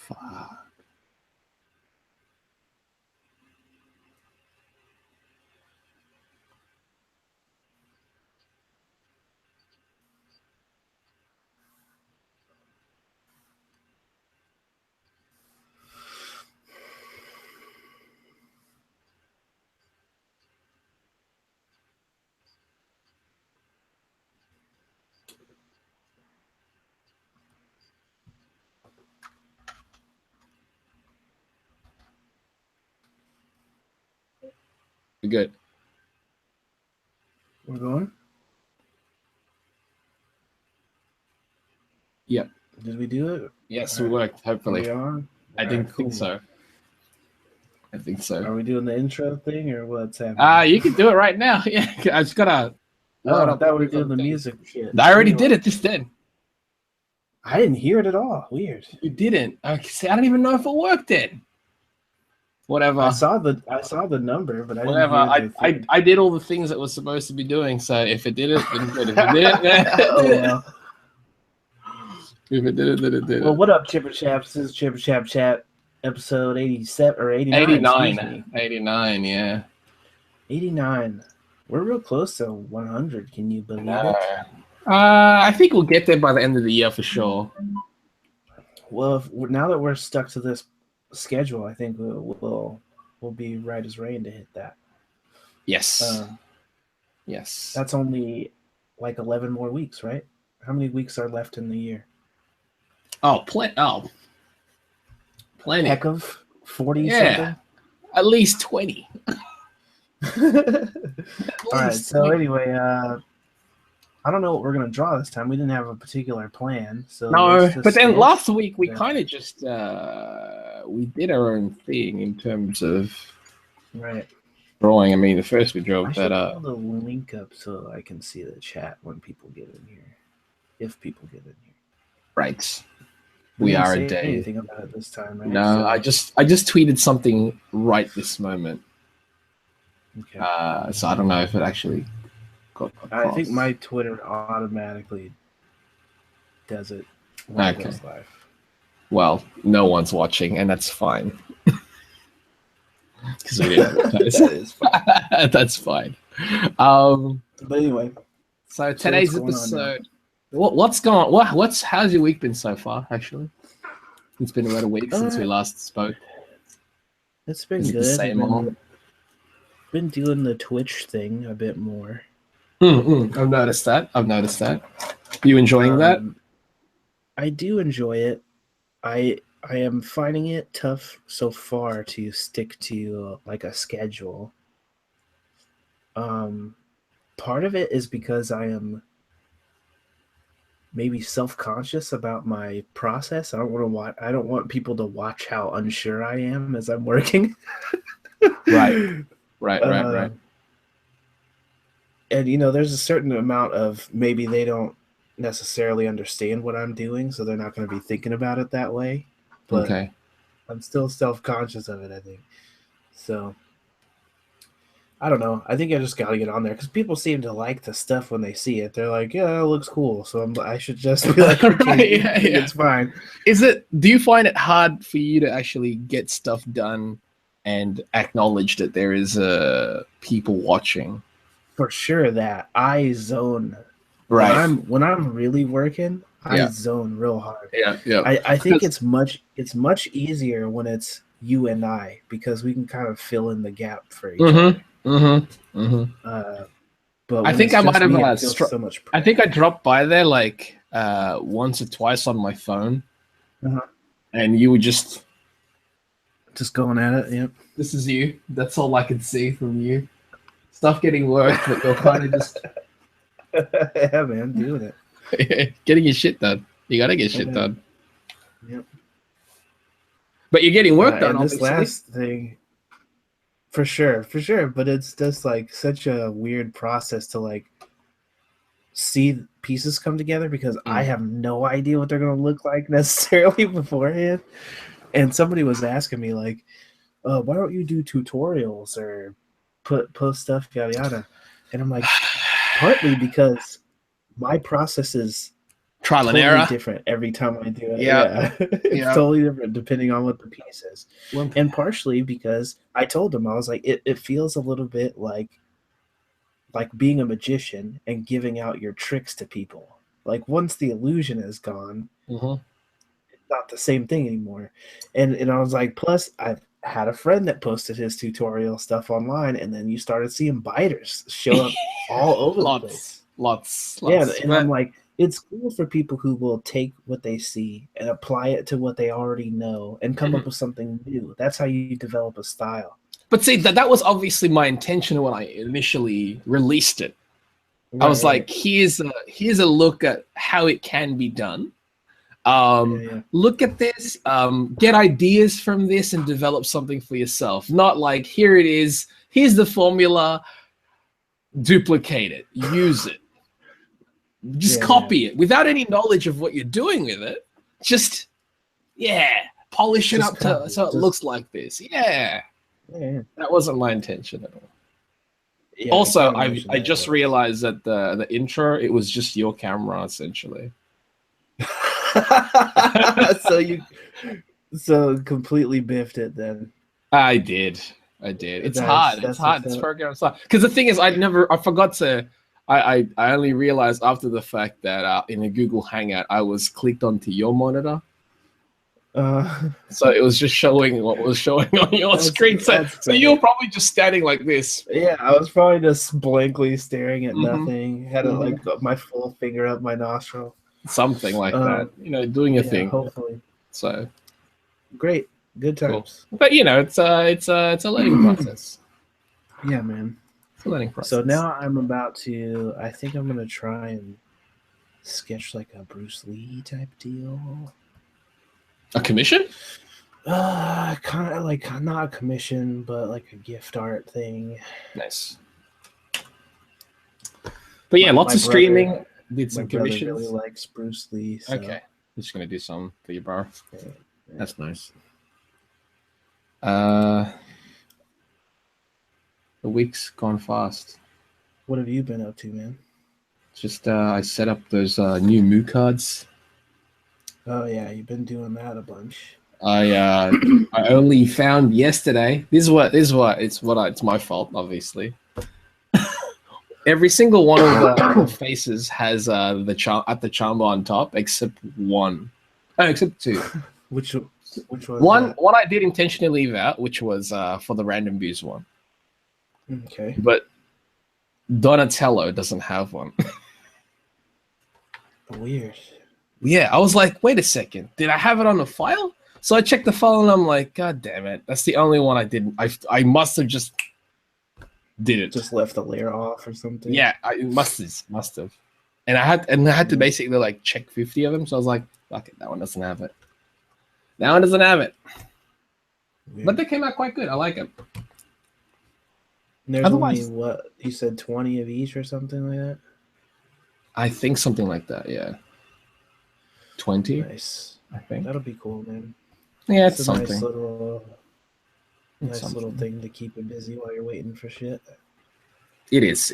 Fuck. Good. We're going? Yep. Did we do it? Yes, we worked, hopefully. Are we on? I Alright, think so. I think so. Are we doing the intro thing or what's happening? You can do it right now. Yeah, I just gotta load I up. thought we were doing the music shit. I already did it just then. I didn't hear it at all. Weird. You didn't. Okay, see, I don't even know if it worked then. Whatever. I saw the number, but I didn't Whatever. hear the thing. I did all the things it was supposed to be doing. So if it did it, then good. If it didn't, then Oh, well. If it did it, then it did. Well, what up, Chipper Chaps? This is Chipper Chap Chat, episode 87 or 89. 89. 89, yeah. 89. We're real close to 100. Can you believe it? I think we'll get there by the end of the year for sure. Well, now that we're stuck to this schedule, I think we'll be right as rain to hit that. Yes. Yes. That's only like 11 more weeks, right? How many weeks are left in the year? Plenty. Heck of 40 Yeah. something? At least 20. All right, so anyway, I don't know what we're going to draw this time. We didn't have a particular plan. So No, but then last week we Yeah. kind of just we did our own thing in terms of Right. drawing. I mean, the first we drew I should that pull the link up so I can see the chat when people get in here. If people get in here. right. We didn't are say a day. anything about it this time, right? No, So- I just tweeted something right this moment. Okay. So I don't know if it actually got I think across. my Twitter automatically does it when it Okay. goes live. Well, no one's watching, and that's fine. Because we didn't advertise. That is fine. That's fine. But anyway, So today's what's going on now? episode. How's your week been so far? Actually, it's been about a week since we last spoke. it's been Is it good. the same old? Been doing the Twitch thing a bit more. I've noticed that. You enjoying that? I do enjoy it. I am finding it tough so far to stick to like a schedule. Part of it is because I am maybe self-conscious about my process. I don't want people to watch how unsure I am as I'm working. Right. And there's a certain amount of maybe they don't necessarily understand what I'm doing, so they're not going to be thinking about it that way. But Okay. I'm still self-conscious of it, I think. So I don't know. I think I just got to get on there because people seem to like the stuff when they see it. They're like, "Yeah, it looks cool." So I should just be like, "Okay, Right, yeah. it's fine." Do you find it hard for you to actually get stuff done and acknowledge that there is people watching? For sure, that I zone. Right. When I'm really working, I Yeah. zone real hard. Yeah. I think it's much easier when it's you and I because we can kind of fill in the gap for each other. But I think I might have so much. I think I dropped by there like once or twice on my phone, and you were just going at it. Yep. This is you. That's all I can see from you. Stuff getting worked, but you're kind of just Yeah, man, doing it. getting your shit done. You gotta get shit done. Yep. But you're getting work done. And this obviously. last thing, for sure. But it's just like such a weird process to like see pieces come together because I have no idea what they're gonna look like necessarily beforehand. And somebody was asking me like, "Why don't you do tutorials or post stuff yada yada?" And I'm like, partly because my process is Trial and totally error. different every time I do it. Yeah. Yeah, it's Yeah. totally different depending on what the piece is, and partially because I told him I was like, it feels a little bit like being a magician and giving out your tricks to people. Like once the illusion is gone, Mm-hmm. it's not the same thing anymore. And I was like, plus I've had a friend that posted his tutorial stuff online, and then you started seeing biters show up all over the place. Yeah, Lots. and I'm like, it's cool for people who will take what they see and apply it to what they already know and come up with something new. That's how you develop a style. But see, that was obviously my intention when I initially released it. I was Right. like, here's a look at how it can be done. Yeah. Look at this, get ideas from this and develop something for yourself. Not like, here it is, here's the formula, duplicate it, use it. Just copy it without any knowledge of what you're doing with it. Just, polish it Just up copy. so it looks like this. Yeah. Yeah. That wasn't my intention at all. Yeah, Also, kinda I mentioned that, just but- realized that the intro, it was just your camera essentially. so completely biffed it then. I did. It's Nice. hard. It's That's hard. what's This up. program is hard. Because the thing is, I forgot to. I only realized after the fact that in a Google Hangout I was clicked onto your monitor, so it was just showing what was showing on your screen. So you're probably just standing like this. Yeah, I was probably just blankly staring at Mhm. nothing. Had it like my full finger up my nostril. Something like that. Doing a thing. Hopefully. So Great. Good cool. times. But it's a learning process. Yeah, man. It's a learning process. So now I'm about to. I think I'm gonna try and sketch like a Bruce Lee type deal. A commission? Kind of like not a commission, but like a gift art thing. Nice. But yeah, lots of streaming. Did some My brother commissions. really likes Bruce Lee. So. Okay, I'm just gonna do some for you, bro. Yeah. That's nice. The week's gone fast. What have you been up to, man? Just I set up those new Moo cards. Oh yeah, you've been doing that a bunch. I only found yesterday. This is what it's my fault, obviously. Every single one of the faces has the charm at the charm on top, except one. Oh, except two. Which was one I did intentionally leave out, which was for the random views one. Okay. But Donatello doesn't have one. Weird. Yeah, I was like, wait a second, did I have it on the file? So I checked the file and I'm like, God damn it, that's the only one I didn't. I must have just did it. Just left the layer off or something. Yeah, I must have. And I had to basically like check 50 of them. So I was like, fuck it, that one doesn't have it. That one doesn't have it. Weird. But they came out quite good. I like it. There's only what you said, 20 of each or something like that. I think something like that. Yeah. 20. Nice. I think that'll be cool, man. Yeah, it's a something. Nice little thing to keep you busy while you're waiting for shit. It is.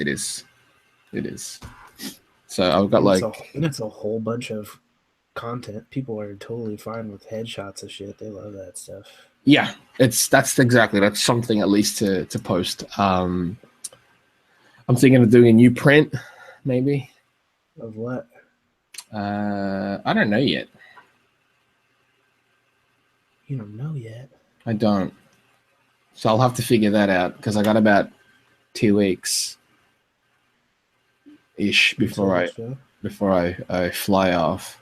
So I've got it's a whole bunch of content. People are totally fine with headshots of shit. They love that stuff. Yeah, that's something at least to post. I'm thinking of doing a new print, maybe. Of what? I don't know yet. You don't know yet? I don't. So I'll have to figure that out because I got about 2 weeks ish before I fly off.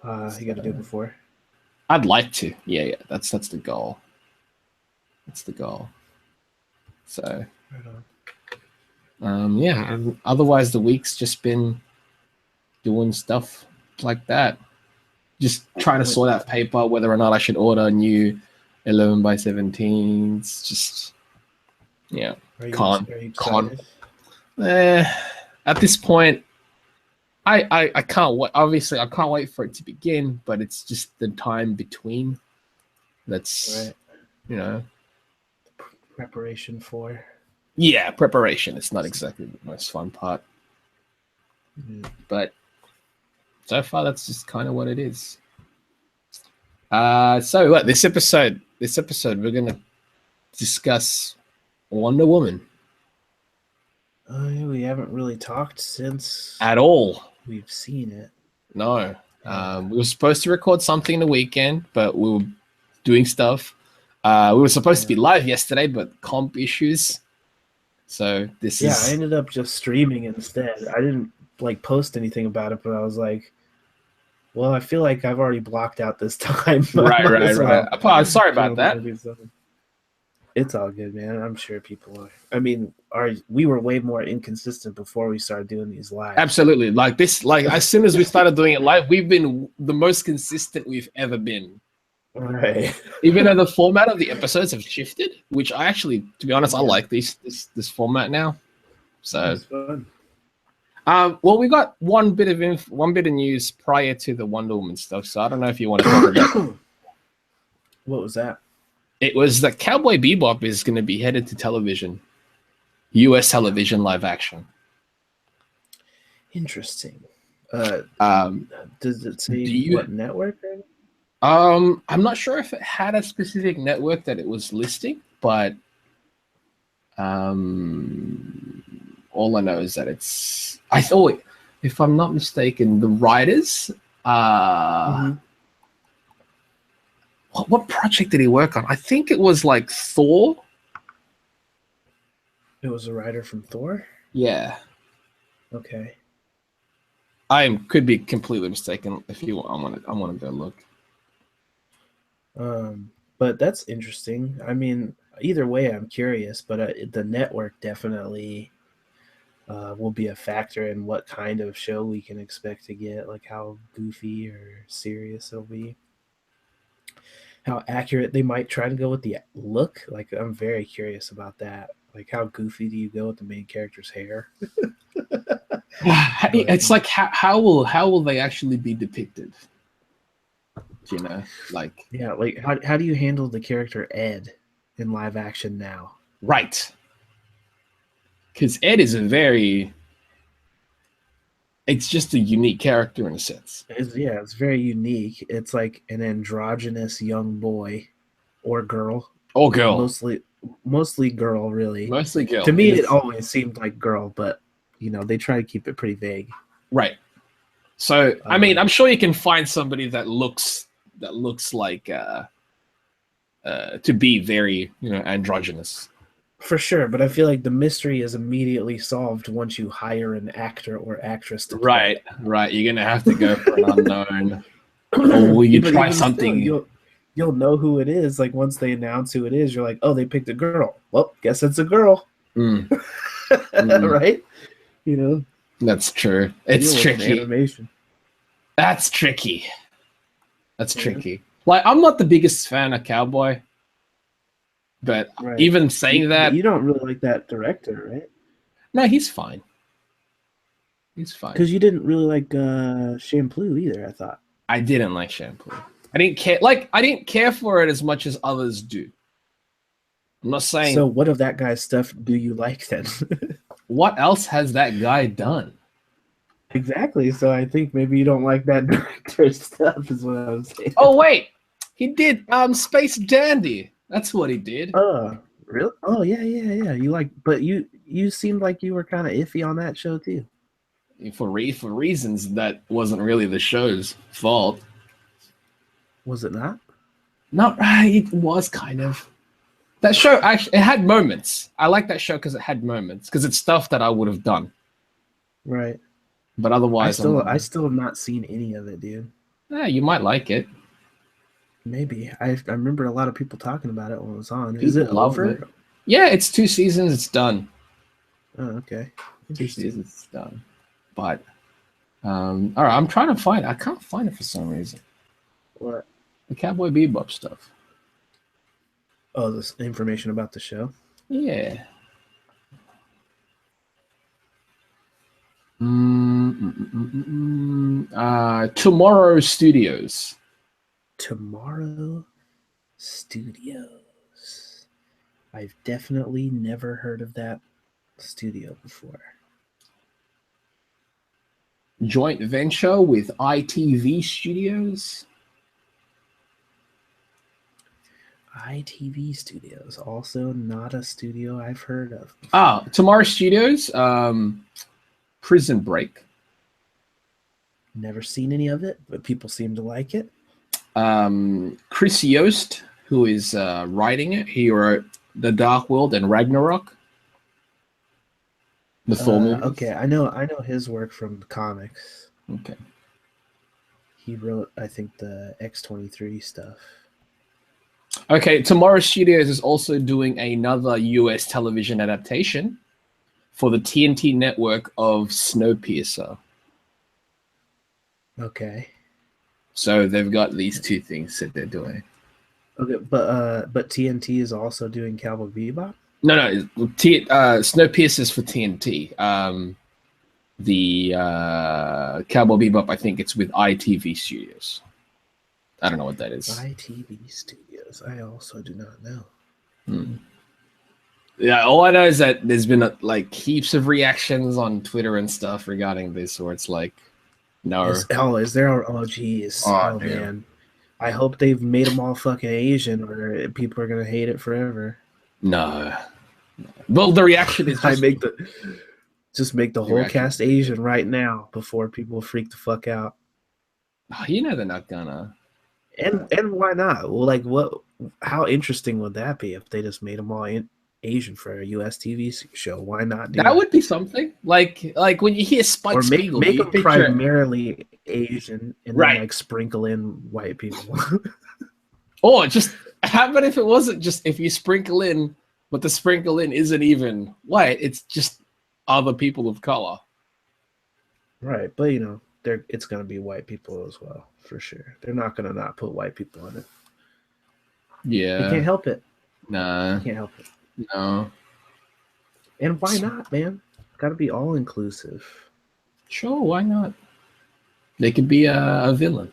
You got to do it before. I'd like to. Yeah. That's the goal. That's the goal. So. Right on. Yeah. And otherwise, the week's just been doing stuff like that. Just trying to sort out paper, whether or not I should order a new 11x17s. Just Are you excited? At this point, I can't wait. Obviously, I can't wait for it to begin, but it's just the time between. That's right. Preparation for. Yeah, preparation. It's not exactly the most fun part, but so far that's just kind of what it is. So what this episode we're gonna discuss Wonder Woman We haven't really talked since at all. we've seen it. No. We were supposed to record something in the weekend, but we were doing stuff. We were supposed to be live yesterday, but comp issues. So this is. I ended up just streaming instead. I didn't like post anything about it, but I was like, well, I feel like I've already blocked out this time. Right. Sorry about that. It's all good, man. I'm sure people are. I mean, we were way more inconsistent before we started doing these live. Absolutely. Like this, like as soon as we started doing it live, we've been the most consistent we've ever been. Right. Even though the format of the episodes have shifted, which I actually, to be honest, I like this format now. So it's fun. Well, we got one bit of news prior to the Wonder Woman stuff, so I don't know if you want to talk about it. What was that? It was that Cowboy Bebop is going to be headed to television, U.S. television live action. Interesting. Does it say what network? I'm not sure if it had a specific network that it was listing, but all I know is that it's. I thought, if I'm not mistaken, the writers. What project did he work on? I think it was like Thor. It was a writer from Thor? Yeah. Okay. I could be completely mistaken. If you want, I want to go look. But that's interesting. I mean, either way, I'm curious. But the network definitely will be a factor in what kind of show we can expect to get, like how goofy or serious it'll be. How accurate they might try to go with the look. Like, I'm very curious about that. Like, how goofy do you go with the main character's hair? It's like how will they actually be depicted? You know, like like how do you handle the character Ed in live action now? Right, because Ed is it's just a unique character in a sense. It's very unique. It's like an androgynous young boy or girl. Or girl. Mostly girl, really. Mostly girl. To me, it always seemed like girl, but they try to keep it pretty vague. Right. So, I mean, I'm sure you can find somebody that looks like to be very, androgynous. For sure, but I feel like the mystery is immediately solved once you hire an actor or actress to play. Right. You're gonna have to go for an unknown, or will you try something? Still, you'll know who it is. Like once they announce who it is, you're like, oh, they picked a girl. Well, guess it's a girl, right? That's true. It's tricky. Animation. That's tricky. Tricky. Like, I'm not the biggest fan of Cowboy. But even saying that, you don't really like that director, right? No, he's fine. He's fine. Because you didn't really like Shampoo either. I thought I didn't like Shampoo. I didn't care. Like, I didn't care for it as much as others do. I'm not saying. So, what of that guy's stuff do you like then? What else has that guy done? Exactly. So I think maybe you don't like that director's stuff, is what I was saying. Oh wait, he did Space Dandy. That's what he did. Oh, really? Oh, yeah. But you seemed like you were kind of iffy on that show too. For reasons that wasn't really the show's fault. Was it not? Not right. It was kind of. That show actually, it had moments. I like that show because it had moments. Because it's stuff that I would have done. Right. But otherwise, I still have not seen any of it, dude. Yeah, you might like it. Maybe. I remember a lot of people talking about it when it was on. Is it over? It. Yeah, it's 2 seasons. It's done. Oh, okay. 2 seasons. It's done. But, all right, I'm trying to find it. I can't find it for some reason. What? The Cowboy Bebop stuff. Oh, this information about the show? Yeah. Tomorrow Studios. Tomorrow Studios. I've definitely never heard of that studio before. joint venture with ITV Studios. ITV Studios, also not a studio I've heard of. Tomorrow Studios, Prison Break. Never seen any of it, but people seem to like it. Chris Yost, who is writing it, he wrote The Dark World and Ragnarok. The Thor movies. Okay, I know his work from the comics. Okay. He wrote, I think, the X-23 stuff. Okay, Tomorrow Studios is also doing another US television adaptation for the TNT network of Snowpiercer. Okay. So they've got these two things that they're doing. Okay, but TNT is also doing Cowboy Bebop? No, Snowpiercer is for TNT. The Cowboy Bebop, I think it's with ITV Studios. I don't know what that is. ITV Studios. I also do not know. Yeah, all I know is that there's been like heaps of reactions on Twitter and stuff regarding this, where it's like, no. Is there? Oh, geez. Oh man. I hope they've made them all fucking Asian, or people are gonna hate it forever. No. Well, the reaction is just make the whole cast Asian right now before people freak the fuck out. You know they're not gonna. And why not? Well, like what? How interesting would that be if they just made them all Asian for a US TV show? Why not do that? That would be something. Like when you hear Spike Spiegel, make them primarily Asian and then like sprinkle in white people. Or just how about if it wasn't just if you sprinkle in, but the sprinkle in isn't even white, it's just other people of color. Right, but you know, it's gonna be white people as well, for sure. They're not gonna not put white people in it. Yeah. They can't help it. Nah. They can't help it. No. And why not, man? Gotta be all inclusive. Sure, why not? They could be a villain.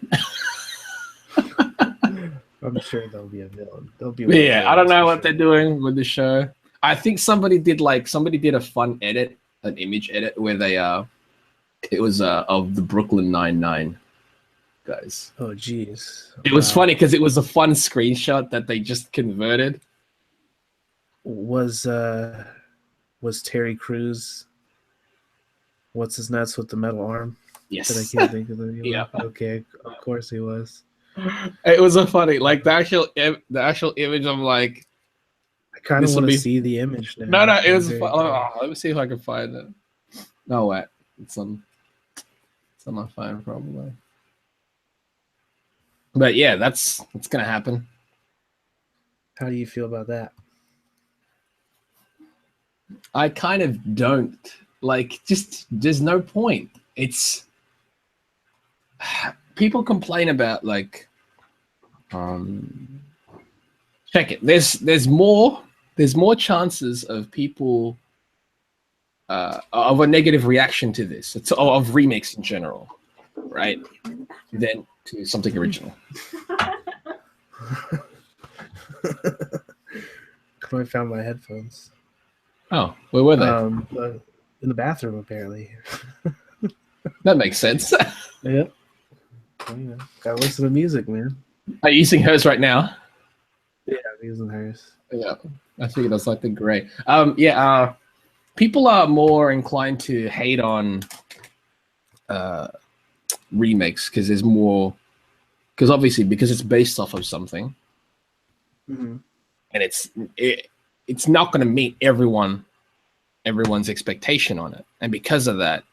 I'm sure they'll be a villain. They'll be. Yeah, I don't know what they're doing with the show. I think somebody did a fun edit, an image edit where they it was of the Brooklyn Nine-Nine guys. Oh jeez. It was funny because it was a fun screenshot that they just converted. Was Terry Crews? What's his nuts with the metal arm? Yes. That I can't think of the name. Yeah. Okay, of course he was. It was a funny, like the actual image. I'm like, I kind of want to see the image now. No, it was. Let me see if I can find it. No, wait, it's on my phone probably. But yeah, that's gonna happen. How do you feel about that? I kind of don't like. Just there's no point. It's people complain about like. Check it. There's more chances of people of a negative reaction to this. It's of remakes in general, right? Than to something original. I found my headphones. Oh, where were they? In the bathroom, apparently. That makes sense. Yep. Well, you know, gotta listen to music, man. Are you using hers right now? Yeah, I'm using hers. Yeah, I figured that's like the gray. People are more inclined to hate on remakes because there's more. Because obviously, because it's based off of something, and it's not going to meet everyone's expectation on it, and because of that,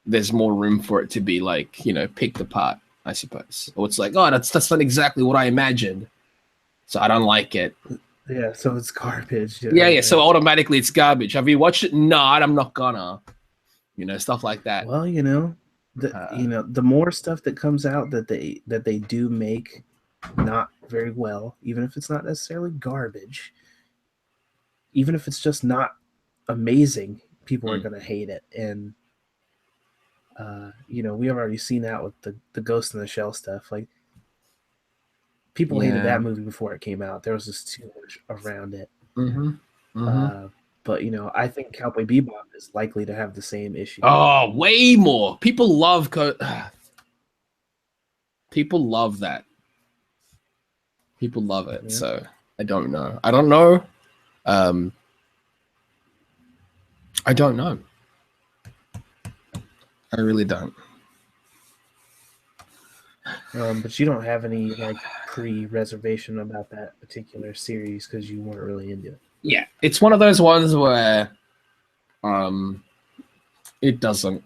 there's more room for it to be like, you know, picked apart, I suppose. Or it's like, oh, that's not exactly what I imagined, so I don't like it. Yeah, so it's garbage. Yeah. So automatically it's garbage. Have you watched it? No, I'm not gonna. You know, stuff like that. Well, you know, the more stuff that comes out that they do make not very well, even if it's not necessarily garbage, even if it's just not amazing, people are gonna hate it. And you know, we have already seen that with the Ghost in the Shell stuff. Like, people hated that movie before it came out. There was just too much around it. But I think Cowboy Bebop is likely to have the same issue. Oh, way more. People love people love that. People love it. Yeah. So I don't know. I don't know. I don't know. I really don't. But you don't have any like pre-reservation about that particular series because you weren't really into it. Yeah, it's one of those ones where it doesn't.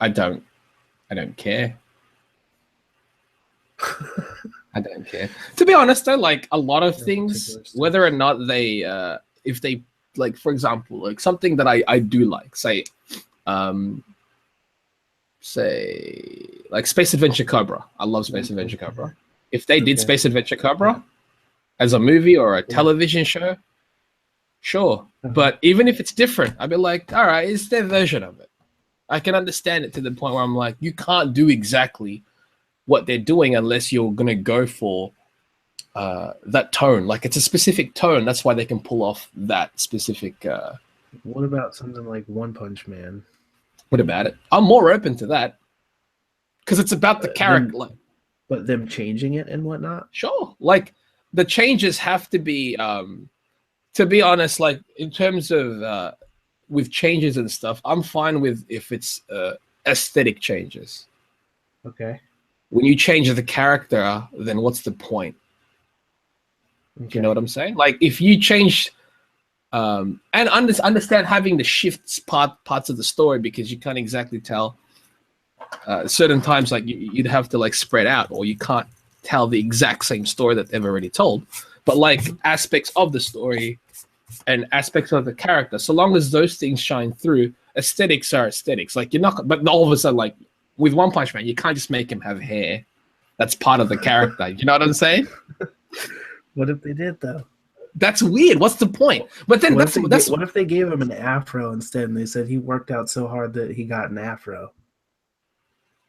I don't care. I don't care. To be honest, though, like a lot of things, whether or not they, if they, like, for example, like something that I do like, say like Space Adventure Cobra. I love Space Adventure Cobra. If they did Space Adventure Cobra as a movie or a television show, sure. But even if it's different, I'd be like, all right, it's their version of it. I can understand it to the point where I'm like, you can't do exactly what they're doing unless you're gonna go for that tone. Like it's a specific tone. That's why they can pull off that specific. What about something like One Punch Man? What about it? I'm more open to that because it's about the character. But them changing it and whatnot. Sure, like the changes have to be. To be honest, like in terms of with changes and stuff, I'm fine with if it's aesthetic changes. Okay. When you change the character, then what's the point? Okay. You know what I'm saying? Like if you change and understand having the shifts parts of the story because you can't exactly tell certain times, like you'd have to like spread out, or you can't tell the exact same story that they've already told, but like aspects of the story and aspects of the character, so long as those things shine through, aesthetics are aesthetics. Like you're not, but all of a sudden, like with One Punch Man, you can't just make him have hair. That's part of the character. You know what I'm saying? What if they did though? That's weird. What's the point? But then what if they gave him an afro instead, and they said he worked out so hard that he got an afro?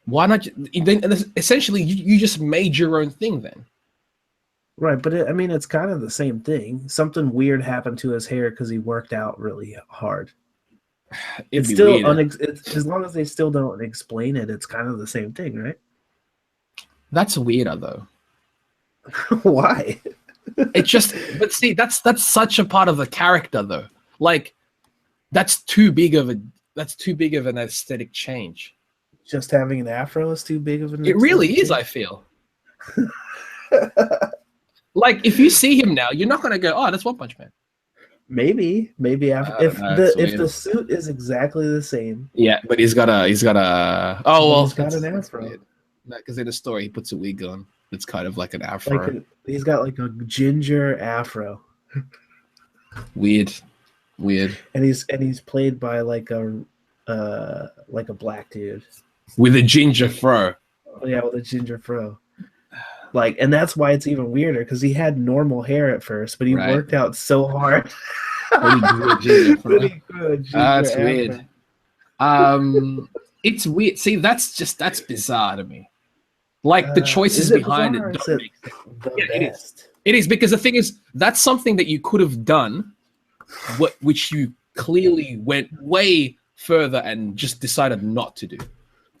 Why not? Then essentially, you just made your own thing then. Right, but I mean, it's kind of the same thing. Something weird happened to his hair because he worked out really hard. It's still as long as they still don't explain it, it's kind of the same thing, right? That's weirder though. Why? It's just, but see, that's such a part of the character though. Like, that's too big of an aesthetic change. Just having an afro is too big of an. It really is. I feel. Like if you see him now, you're not gonna go, "Oh, that's One Punch Man." Maybe if the suit is exactly the same. Yeah, but he's got a. Oh well, he's got an afro. No, because in the story he puts a wig on. It's kind of like an afro. He's got like a ginger afro. Weird. And he's played by like a black dude with a ginger fro. Oh, yeah, with a ginger fro. Like, and that's why it's even weirder because he had normal hair at first, but he worked out so hard. That's weird. It's weird. See, that's bizarre to me. Like the choices behind it don't make sense. It is because the thing is that's something that you could have done, which you clearly went way further and just decided not to do.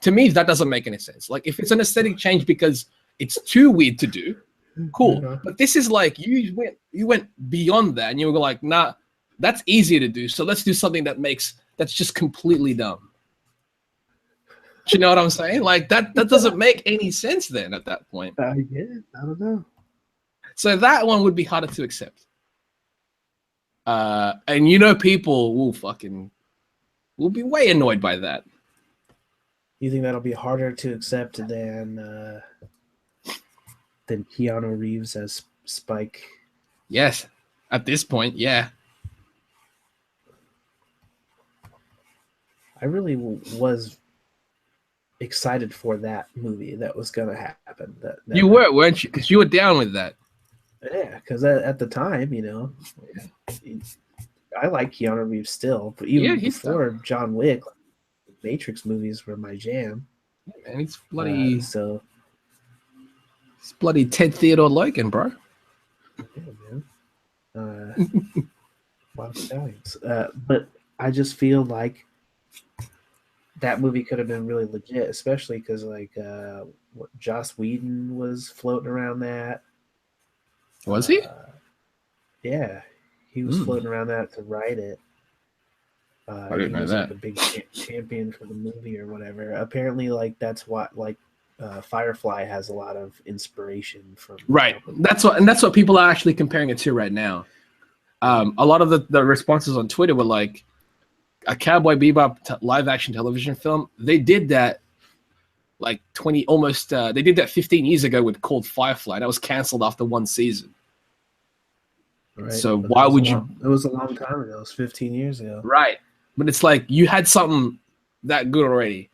To me, that doesn't make any sense. Like if it's an aesthetic change because it's too weird to do, cool. Yeah. But this is like you went beyond that and you were like, nah, that's easier to do. So let's do something that's just completely dumb. Do you know what I'm saying? Like that doesn't make any sense then at that point. I don't know. So that one would be harder to accept. And people will be way annoyed by that. You think that'll be harder to accept than Keanu Reeves as Spike? Yes. At this point, yeah. I really was excited for that movie that was going to happen. That you were, weren't you? Because you were down with that. Yeah, because at the time, I like Keanu Reeves still, but even before John Wick, Matrix movies were my jam. Yeah, man, he's bloody. It's bloody Ted Theodore Logan, bro. Yeah, man. Wild Stallions. But I just feel like that movie could have been really legit, especially because like Joss Whedon was floating around that. Was he? Yeah, he was floating around that to write it. I didn't He know was that. like a big champion for the movie or whatever. Apparently, like that's what like Firefly has a lot of inspiration from. Right. That's what people are actually comparing it to right now. A lot of the responses on Twitter were like, a Cowboy Bebop live action television film. They did that like 20 almost. They did that 15 years ago with called Firefly. That was canceled after one season. Right. So But why would you? It was a long time ago. It was 15 years ago. Right. But it's like you had something that good already,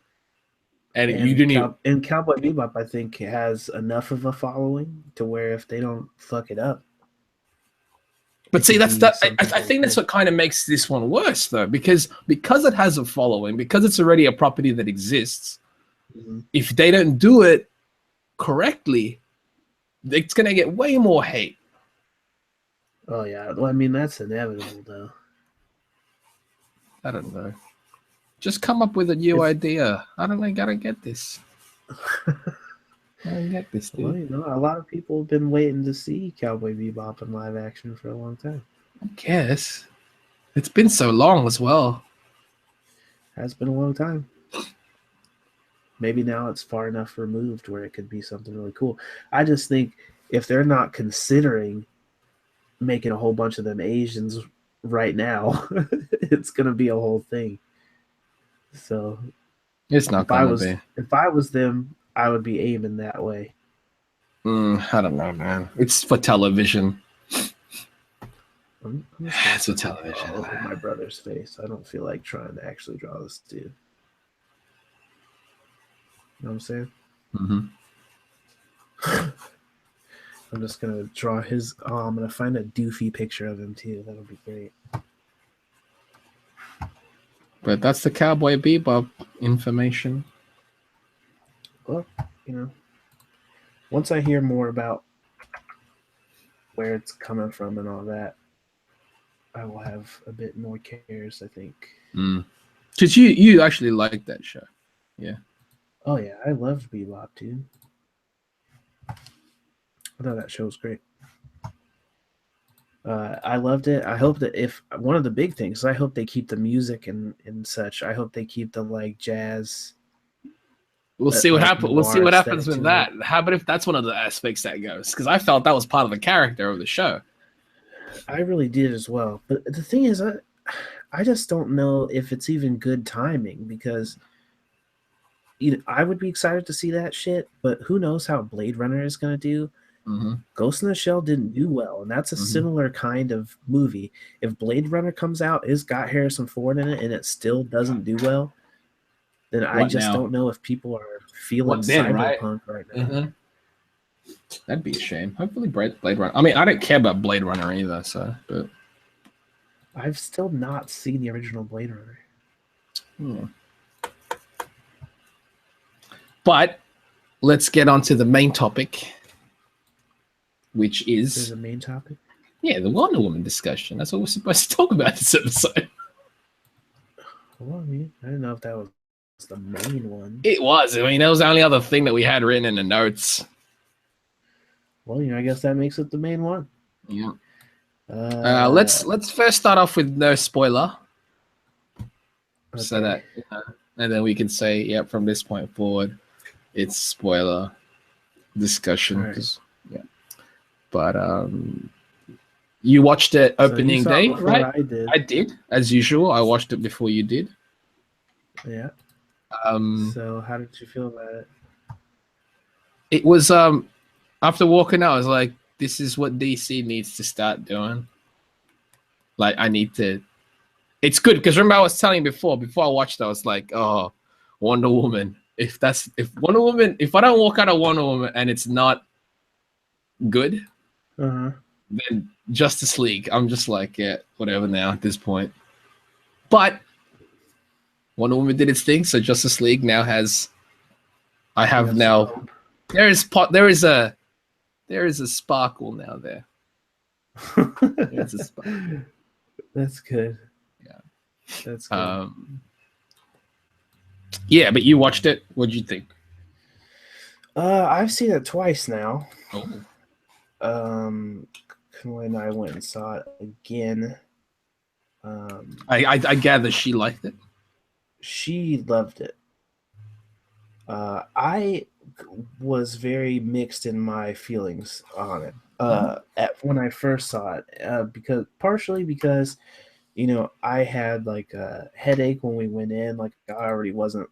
and you didn't even. And Cowboy Bebop, I think, has enough of a following to where if they don't fuck it up. But see, that's that. I think that's what kind of makes this one worse, though, because it has a following, because it's already a property that exists. Mm-hmm. If they don't do it correctly, it's gonna get way more hate. Oh yeah, well, I mean that's inevitable, though. I don't know. Just come up with a new idea. I don't know. Gotta get this. I don't get this, dude. Well, you know, a lot of people have been waiting to see Cowboy Bebop in live action for a long time. I guess it's been so long as well. Has been a long time. Maybe now it's far enough removed where it could be something really cool. I just think if they're not considering making a whole bunch of them Asians right now, it's gonna be a whole thing. So it's not gonna be. If I was them, I would be aiming that way. I don't know, man. It's for television. It's for television. Over my brother's face. I don't feel like trying to actually draw this dude. You know what I'm saying? Mm-hmm. I'm just gonna draw his. Oh, I'm gonna find a doofy picture of him too. That'll be great. But that's the Cowboy Bebop information. Well, you know, once I hear more about where it's coming from and all that, I will have a bit more cares, I think. Because you actually like that show. Yeah. Oh yeah, I loved Bebop, dude. I thought that show was great. I loved it. I hope that if one of the big things, I hope they keep the music and such. I hope they keep the like jazz. We'll see what happens. We'll see what happens with that. How about if that's one of the aspects that goes? Because I felt that was part of the character of the show. I really did as well. But the thing is, I just don't know if it's even good timing because I would be excited to see that shit, but who knows how Blade Runner is going to do. Mm-hmm. Ghost in the Shell didn't do well, and that's a similar kind of movie. If Blade Runner comes out, it's got Harrison Ford in it, and it still doesn't do well, then I just don't know if people are feeling cyberpunk right now. Mm-hmm. That'd be a shame. Hopefully Blade Runner. I mean, I don't care about Blade Runner either, but I've still not seen the original Blade Runner. But let's get on to the main topic, which is the main topic. Yeah, the Wonder Woman discussion. That's what we're supposed to talk about this episode. Well, I didn't know if that was the main one. It was. I mean, that was the only other thing that we had written in the notes. Well, I guess that makes it the main one. Yeah. Let's first start off with no spoiler, so that and then we can say, from this point forward, it's spoiler discussion. Right. Yeah. But you watched it opening day, right? I did, as usual. I watched it before you did. Yeah. So how did you feel about it? It was after walking out, I was like, this is what DC needs to start doing. Like, I need to. It's good because remember I was telling you before I watched it, I was like, oh, Wonder Woman. If I don't walk out of Wonder Woman and it's not good, then Justice League, I'm just like, yeah, whatever now at this point. But Wonder Woman did its thing, so Justice League now has. I have now. There is a sparkle now there. There's a sparkle. That's good. Yeah. That's good. Yeah, but you watched it. What'd you think? I've seen it twice now. Oh, Um, when I went and saw it again, I gather she liked it. she loved it. I was very mixed in my feelings on it. When I first saw it, because partially because I had like a headache when we went in, like I already wasn't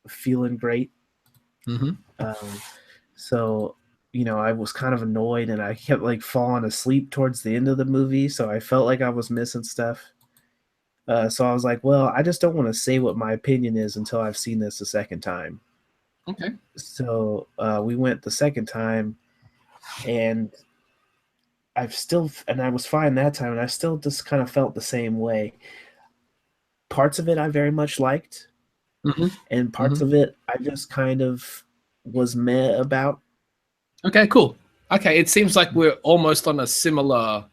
feeling great. Mm-hmm. Um, so I was kind of annoyed, and I kept like falling asleep towards the end of the movie, so I felt like I was missing stuff. So I was like, well, I just don't want to say what my opinion is until I've seen this a second time. Okay. So we went the second time, and I was fine that time, and I still just kind of felt the same way. Parts of it I very much liked, Mm-hmm. and parts Mm-hmm. of it I just kind of was meh about. Okay, cool. Okay, it seems like we're almost on a similar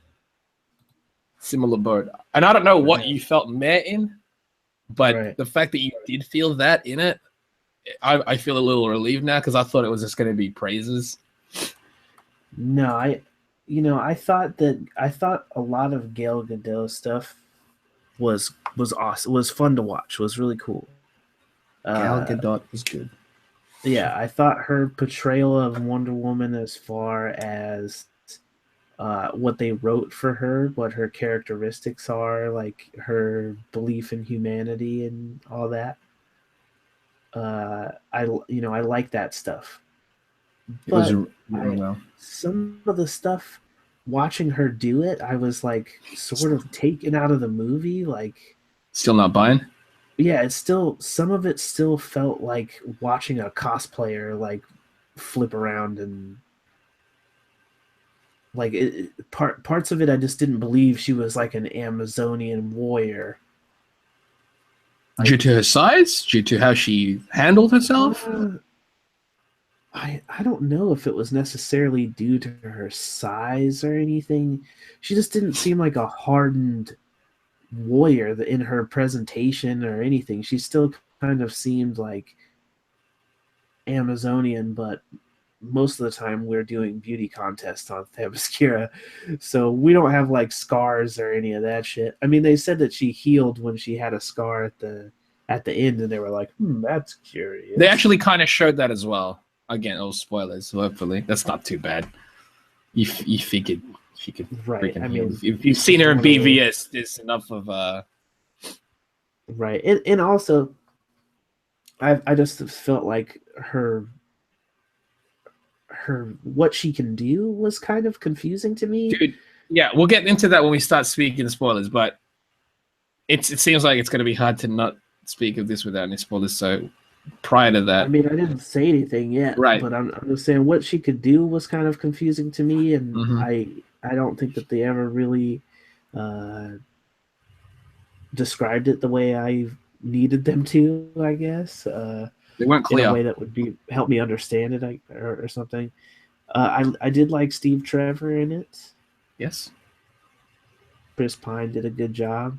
boat. And I don't know what Right. you felt meh in, but Right. the fact that you did feel that in it, I feel a little relieved now because I thought it was just going to be praises. No, I thought a lot of Gal Gadot stuff was awesome. Was fun to watch. Was really cool. Gal Uh, Gadot was good. yeah, I thought her portrayal of Wonder Woman, as far as what they wrote for her, what her characteristics are, like her belief in humanity and all that. I like that stuff, It was but written well. some of the stuff watching her do it, I was like sort of taken out of the movie. Like, Still not buying? yeah, it's still some of it still felt like watching a cosplayer like flip around, and like parts of it I just didn't believe she was like an Amazonian warrior. Due Like, to her size? Due to how she handled herself? uh, I don't know if it was necessarily due to her size or anything. She just didn't seem like a hardened warrior in her presentation or anything. She still kind of seemed like Amazonian, but most of the time we're doing beauty contests on Themyscira, so we don't have like scars or any of that shit. I mean, they said that she healed when she had a scar at the end, and they were like, that's curious. They actually kind of showed that as well. Again, oh, spoilers, hopefully. That's not too bad. You figured she could Right. freaking I heal. mean, If you've seen her in one of those, BVS, there's enough of right, and also I just felt like her what she can do was kind of confusing to me. dude. Yeah, we'll get into that when we start speaking spoilers, but it seems like it's going to be hard to not speak of this without any spoilers. So prior to I that, mean, I didn't say anything yet, right? but I'm just saying what she could do was kind of confusing to me, and Mm-hmm. I don't think that they ever really uh, described it the way I needed them to. I guess They weren't in a clear. way that would be help me understand it, or something. I did like Steve Trevor in it. Yes. Chris Pine did a good job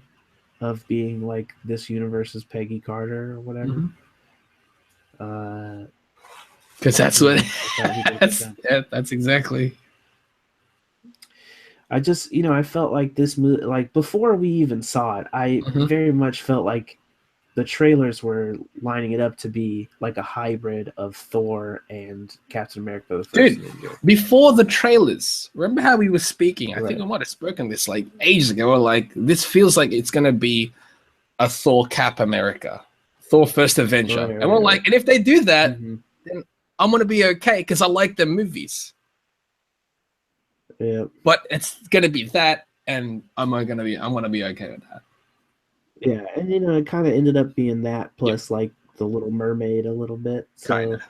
of being like this universe's Peggy Carter or whatever. Because that's what. I thought he did a good job. That's exactly. I just, I felt like this movie, like before we even saw it, I very much felt like the trailers were lining it up to be like a hybrid of Thor and Captain America: The First Dude, Avenger. before the trailers, remember how we were speaking? I think Right. I might have spoken this like ages ago. Or like, this feels like it's going to be a Thor Cap America, Thor First Avenger. Right, And we're right, like, right. and if they do that, Mm-hmm. then I'm going to be okay because I like the movies. Yeah. But it's going to be that, and I'm going to be okay with that. Yeah, and it kind of ended up being that plus like the Little Mermaid a little bit. So, Kinda.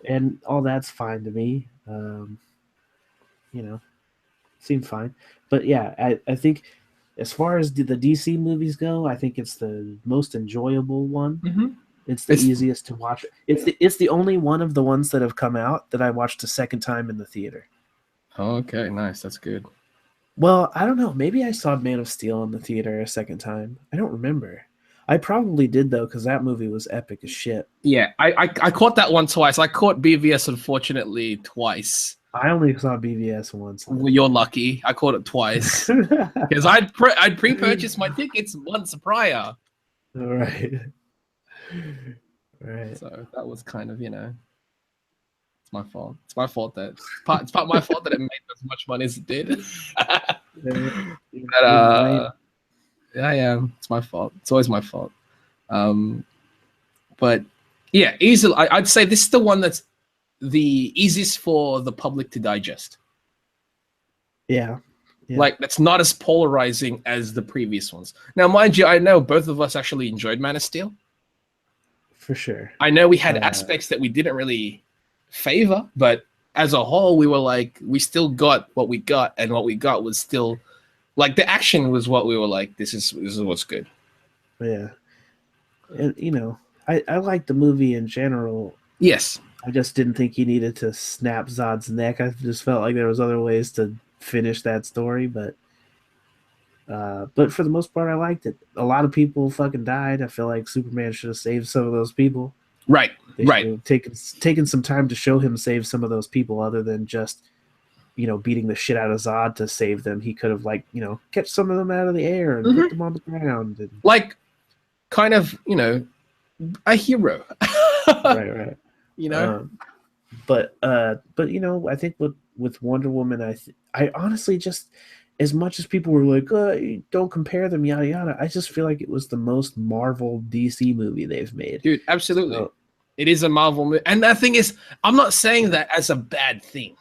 and all that's fine to me. Seemed fine. But yeah, I think as far as the DC movies go, I think it's the most enjoyable one. Mm-hmm. It's the easiest to watch. It's the only one of the ones that have come out that I watched a second time in the theater. Okay, nice. That's good. Well, I don't know. Maybe I saw Man of Steel in the theater a second time. I don't remember. I probably did though, because that movie was epic as shit. Yeah, I caught that one twice. I caught BVS unfortunately twice. I only saw BVS once in the Well, you're lucky. I caught it twice theater. because I'd pre-purchased my tickets months prior. All right. Right. So that was kind of, it's my fault. It's my fault that it's part my fault that it made as much money as it did. But yeah, it's my fault. It's always my fault. But yeah, easily, I'd say this is the one that's the easiest for the public to digest. Yeah. Like, that's not as polarizing as the previous ones. Now, mind you, I know both of us actually enjoyed Man of Steel. For sure. I know we had aspects that we didn't really favor, but as a whole, we were like, we still got what we got, and what we got was still, like, the action was what we were like, this is what's good. Yeah. And, I like the movie in general. Yes. I just didn't think he needed to snap Zod's neck. I just felt like there was other ways to finish that story, but for the most part, I liked it. A lot of people fucking died. I feel like Superman should have saved some of those people. Right. They should have taken some time to show him save some of those people, other than just beating the shit out of Zod to save them. He could have catch some of them out of the air and put them on the ground, and like kind of a hero. right. But I think with Wonder Woman, I honestly just, as much as people were like, don't compare them, yada yada, I just feel like it was the most Marvel DC movie they've made. Dude, absolutely. It is a Marvel movie. And the thing is, I'm not saying that as a bad thing.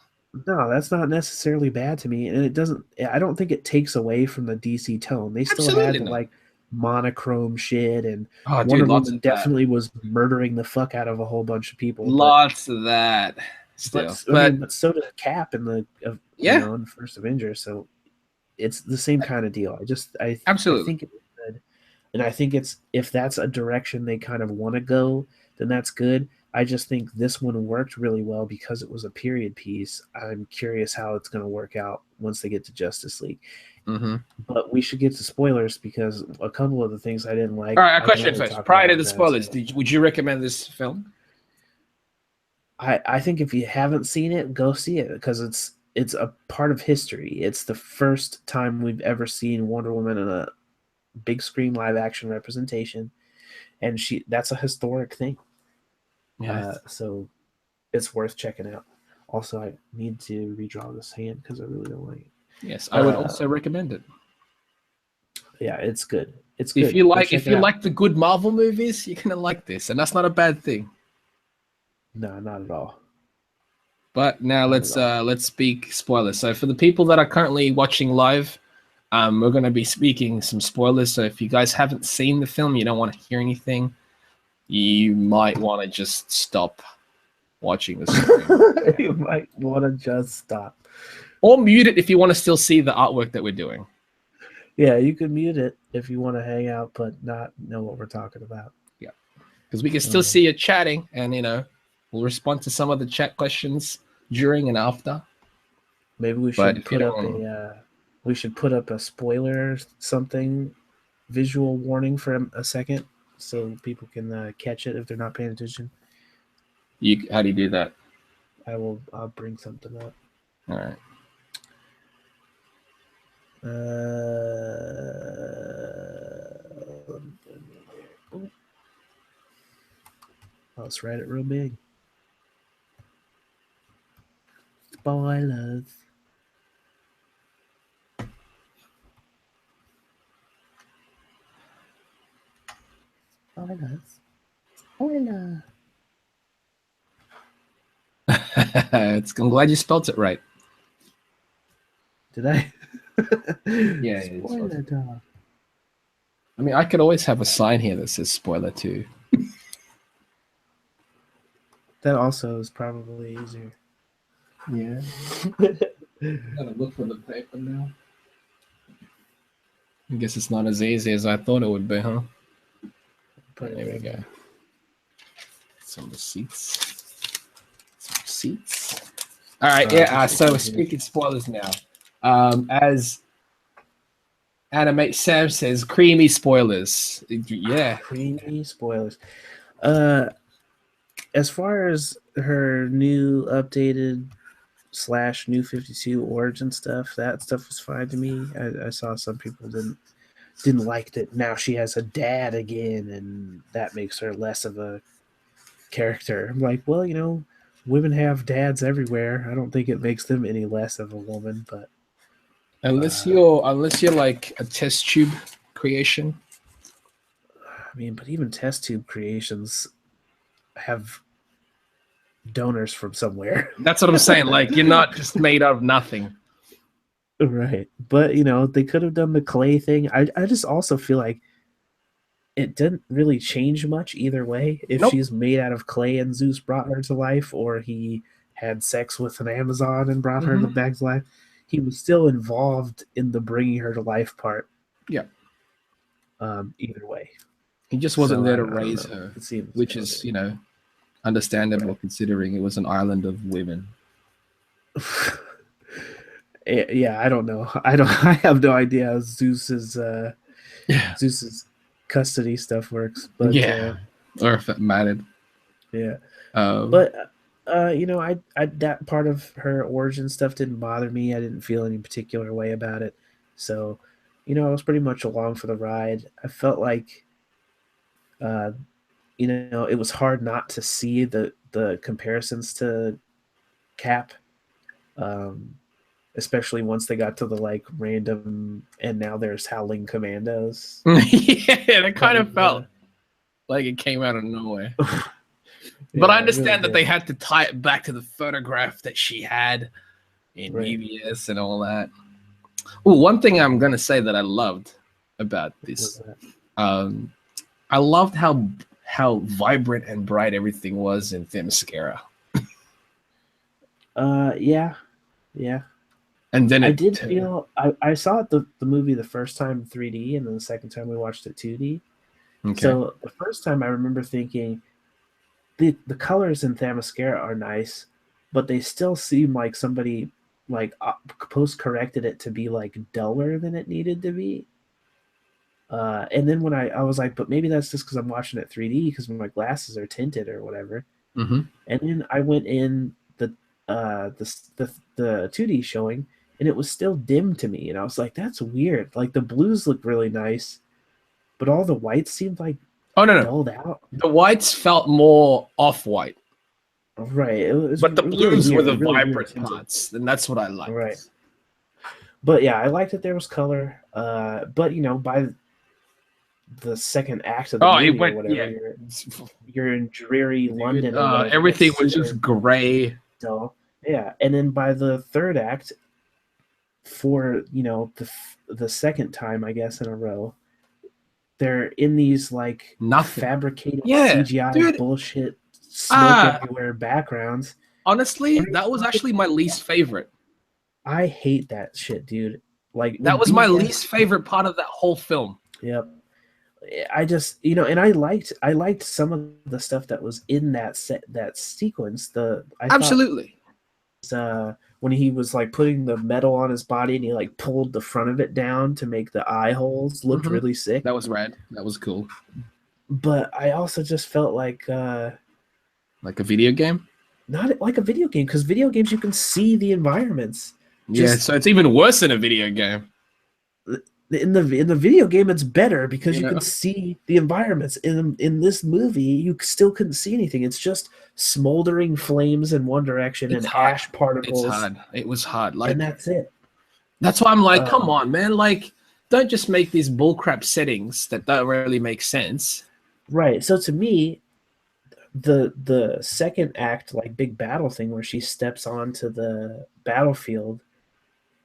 No, that's not necessarily bad to me. And I don't think it takes away from the DC tone. They still had like monochrome shit, and Wonder Woman definitely was murdering the fuck out of a whole bunch of people. Lots of that still. But so did Cap in the in the first Avengers. So it's the same kind of deal. I think it's good. And I think if that's a direction they kind of want to go, then that's good. I just think this one worked really well because it was a period piece. I'm curious how it's going to work out once they get to Justice League. Mm-hmm. But we should get to spoilers, because a couple of the things I didn't like. All right, a question first. Prior to the spoilers, would you recommend this film? I think if you haven't seen it, go see it, because it's a part of history. It's the first time we've ever seen Wonder Woman in a big screen live action representation, and that's a historic thing. Yes. So it's worth checking out. Also, I need to redraw this hand because I really don't like it. Yes, I would also recommend it. Yeah, it's good. It's if good. You like the good Marvel movies, you're gonna like this, and that's not a bad thing. No, not at all. But now let's speak spoilers. So for the people that are currently watching live, we're going to be speaking some spoilers. So if you guys haven't seen the film, you don't want to hear anything, you might want to just stop watching this. You might want to just stop. Or mute it if you want to still see the artwork that we're doing. Yeah, you can mute it if you want to hang out but not know what we're talking about. Yeah, because we can still see you chatting, and we'll respond to some of the chat questions during and after. Maybe we should put up a spoiler something, visual warning for a second, so people can catch it if they're not paying attention. How do you do that? I'll bring something up. All right. Let's write it real big. Spoilers. Spoiler. I'm glad you spelt it right. Did I? Yeah. Spoiler dog. I mean, I could always have a sign here that says spoiler too. That also is probably easier. Yeah. Gotta look for the paper now. I guess it's not as easy as I thought it would be, huh? But there we go. Some receipts. All right, so speaking spoilers now. As Animate Sam says creamy spoilers. Yeah. Creamy spoilers. As far as her new updated / new 52 origin stuff, that stuff was fine to me. I saw some people didn't like that now she has a dad again, and that makes her less of a character. I'm like, well, women have dads everywhere. I don't think it makes them any less of a woman, but Unless you're like a test tube creation. I mean, but even test tube creations have donors from somewhere. That's what I'm saying. Like, you're not just made out of nothing. Right. But, they could have done the clay thing. I just also feel like it didn't really change much either way. If Nope. she's made out of clay and Zeus brought her to life, or he had sex with an Amazon and brought her back to life, he was still involved in the bringing her to life part. Yeah. Either way. He just wasn't there to raise her, which is, understandable considering it was an island of women. Yeah, I don't know. I have no idea how Zeus's custody stuff works, but or if it mattered. Yeah. But I that part of her origin stuff didn't bother me. I didn't feel any particular way about it. So, I was pretty much along for the ride. I felt like it was hard not to see the comparisons to Cap. Especially once they got to the like random and now there's Howling Commandos. Yeah, it kind of felt like it came out of nowhere. But I understand that they had to tie it back to the photograph that she had in BBS and all that. Oh, one thing I'm gonna say that I loved about this, I loved how vibrant and bright everything was in Themyscira. Yeah. And then I did feel I saw the movie the first time 3D, and then the second time we watched it 2D. Okay. So the first time I remember thinking the colors in Themyscira are nice, but they still seem like somebody like post corrected it to be like duller than it needed to be. And then when I was like, but maybe that's just because I'm watching it 3D because my glasses are tinted or whatever. Mm-hmm. And then I went in the 2D showing, and it was still dim to me, and I was like, that's weird. Like the blues look really nice, but all the whites seemed like dulled out. The whites felt more off-white. Right. But the blues were the vibrant parts, and that's what I liked. Right. But yeah, I liked that there was color. But by the second act of the movie or whatever, you're in dreary London. Everything was just gray. Dull. Yeah, and then by the third act, for the second time I guess in a row, they're in these like fabricated CGI bullshit, smoke everywhere backgrounds. Honestly, that was actually my least favorite. I hate that shit, dude. Like that was my least favorite part of that whole film. Yep. I just and I liked some of the stuff that was in that sequence. Absolutely. When he was like putting the metal on his body and he like pulled the front of it down to make the eye holes looked really sick. That was rad. That was cool. But I also just felt like a video game? Not like a video game, because video games you can see the environments. So it's even worse than a video game. In the video game it's better because you can see the environments. In this movie you still couldn't see anything. It's just smoldering flames in one direction and ash particles. It's hard. It was hard. And that's it. That's why I'm like, come on, man. Like, don't just make these bullcrap settings that don't really make sense. Right. So to me, the second act, like big battle thing where she steps onto the battlefield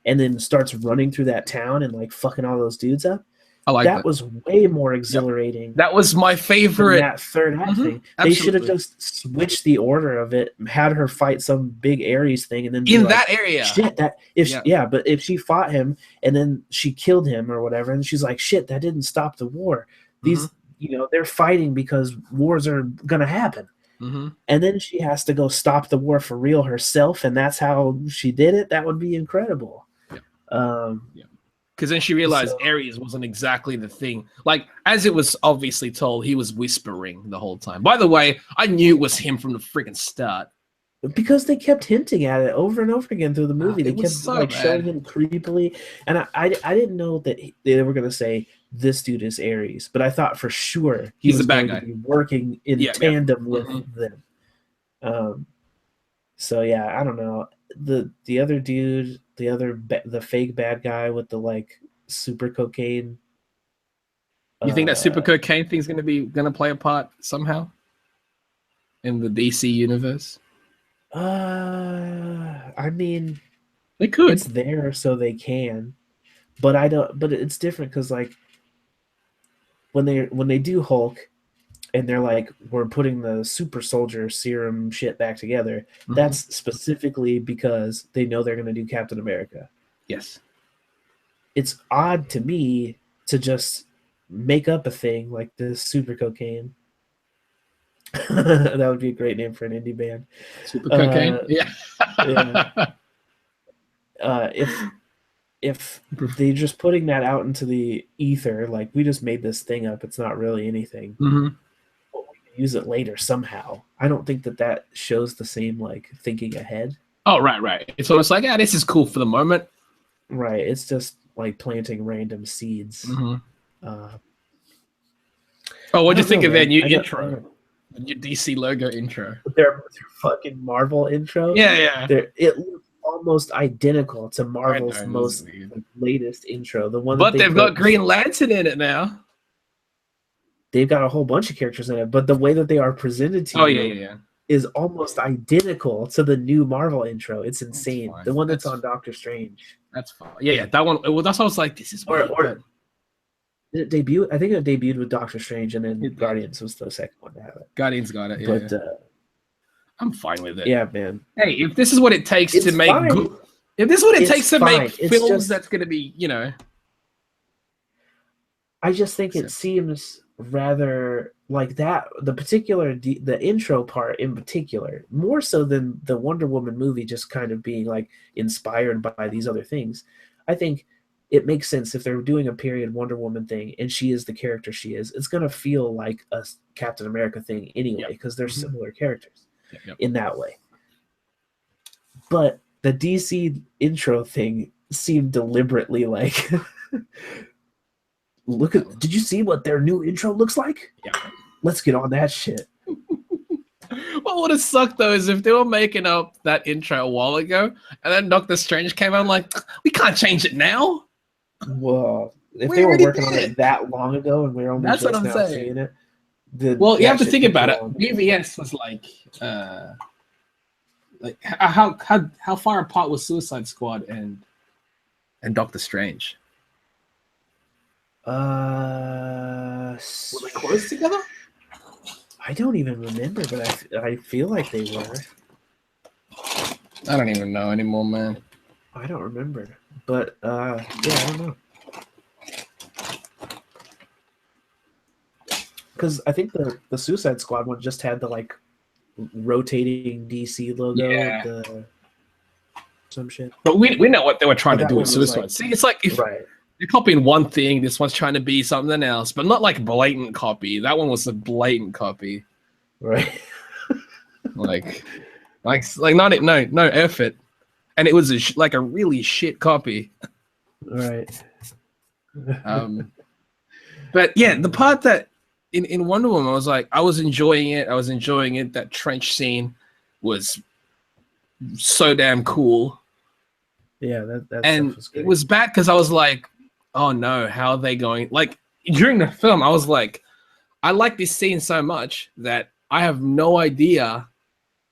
and then starts running through that town and like fucking all those dudes up. That was way more exhilarating. Yep. That was my favorite. That third act thing. Absolutely. They should have just switched the order of it, had her fight some big Ares thing, and then in that area. Shit, but if she fought him and then she killed him or whatever, and she's like, shit, that didn't stop the war. These, they're fighting because wars are gonna happen. And then she has to go stop the war for real herself, and that's how she did it. That would be incredible. Because then she realized So- Ares wasn't exactly the thing. Like, as it was obviously told, he was whispering the whole time. By the way, I knew it was him from the freaking start. because they kept hinting at it over and over again through the movie. They it was kept so like bad. showing him creepily, and I didn't know that they were gonna say this dude is Ares, but I thought for sure he He's was the bad going guy. to be working in Yeah, tandem with Mhm. them. So yeah, I don't know. The other dude, the fake bad guy with the like super cocaine. You think that super Uh, cocaine thing's gonna play a part somehow in the DC universe? I mean, It could. it's there so they can, but I don't. But it's different because like when they do Hulk and they're like we're putting the super soldier serum shit back together. Mhm. That's specifically because they know they're gonna do Captain America. Yes. It's odd to me to just make up a thing like this super cocaine. That would be a great name for an indie band. Super cocaine. Yeah. If they just putting that out into the ether, like we just made this thing up, it's not really anything. Mhm. But we can use it later somehow. I don't think that shows the same like thinking ahead. Oh, right. It's almost like, this is cool for the moment. Right. It's just like planting random seeds. Mhm. Uh, Oh, what'd you think of their new I intro? Your DC logo intro. Their fucking Marvel intro. Yeah. It looks almost identical to Marvel's know, most this is like, latest intro. The one, But that they've got Green Lantern in it now. They've got a whole bunch of characters in it, but the way that they are presented to you Yeah. is almost identical to the new Marvel intro. It's insane. fine. The one that's That's- on Doctor Strange. That's fine. Yeah. That one. Well, that's why I was like, this is weird, but- Did it debut? I think it debuted with Doctor Strange, and then It did. Guardians was the second one to have it. Guardians got it. Yeah. But I'm fine with it. yeah, man, Hey, if this is what it takes it's to make fine. good, if this is what it It's takes to fine. make It's films, just- that's going to be, I just think it seems rather like that. The particular the intro part in particular, more so than the Wonder Woman movie, just kind of being like inspired by these other things. I think it makes sense if they're doing a period Wonder Woman thing and she is the character she is. It's gonna feel like a Captain America thing anyway because they're similar characters in that way. But the DC intro thing seemed deliberately like. Did you see what their new intro looks like? Yeah. Let's get on that shit. What would have sucked though is if they were making up that intro a while ago, and then Doctor Strange came out like, we can't change it now. Whoa. If We they were already working on did. it that long ago and we're only That's just what I'm now saying. seeing it, then Well, you that have to shit think took about too it. long. BVS was like how far apart was Suicide Squad and Doctor Strange? Were they close together? I don't even remember, but I feel like they were. I don't even know anymore, man. I don't remember, but yeah, I don't know. Because I think the Suicide Squad one just had the like rotating DC logo, Yeah. some shit. But we know what they were trying to But do that with one was Suicide. like- See, it's like if Right. they're copying one thing, this one's trying to be something else, but not like blatant copy. That one was a blatant copy. Right. like no effort, and it was like a really shit copy. Right. But yeah, the part that in Wonder Woman, I was enjoying it. That trench scene was so damn cool. Yeah, that And stuff was great. it was bad because I was like, oh no, how are they going? Like during the film, I was like, I like this scene so much that I have no idea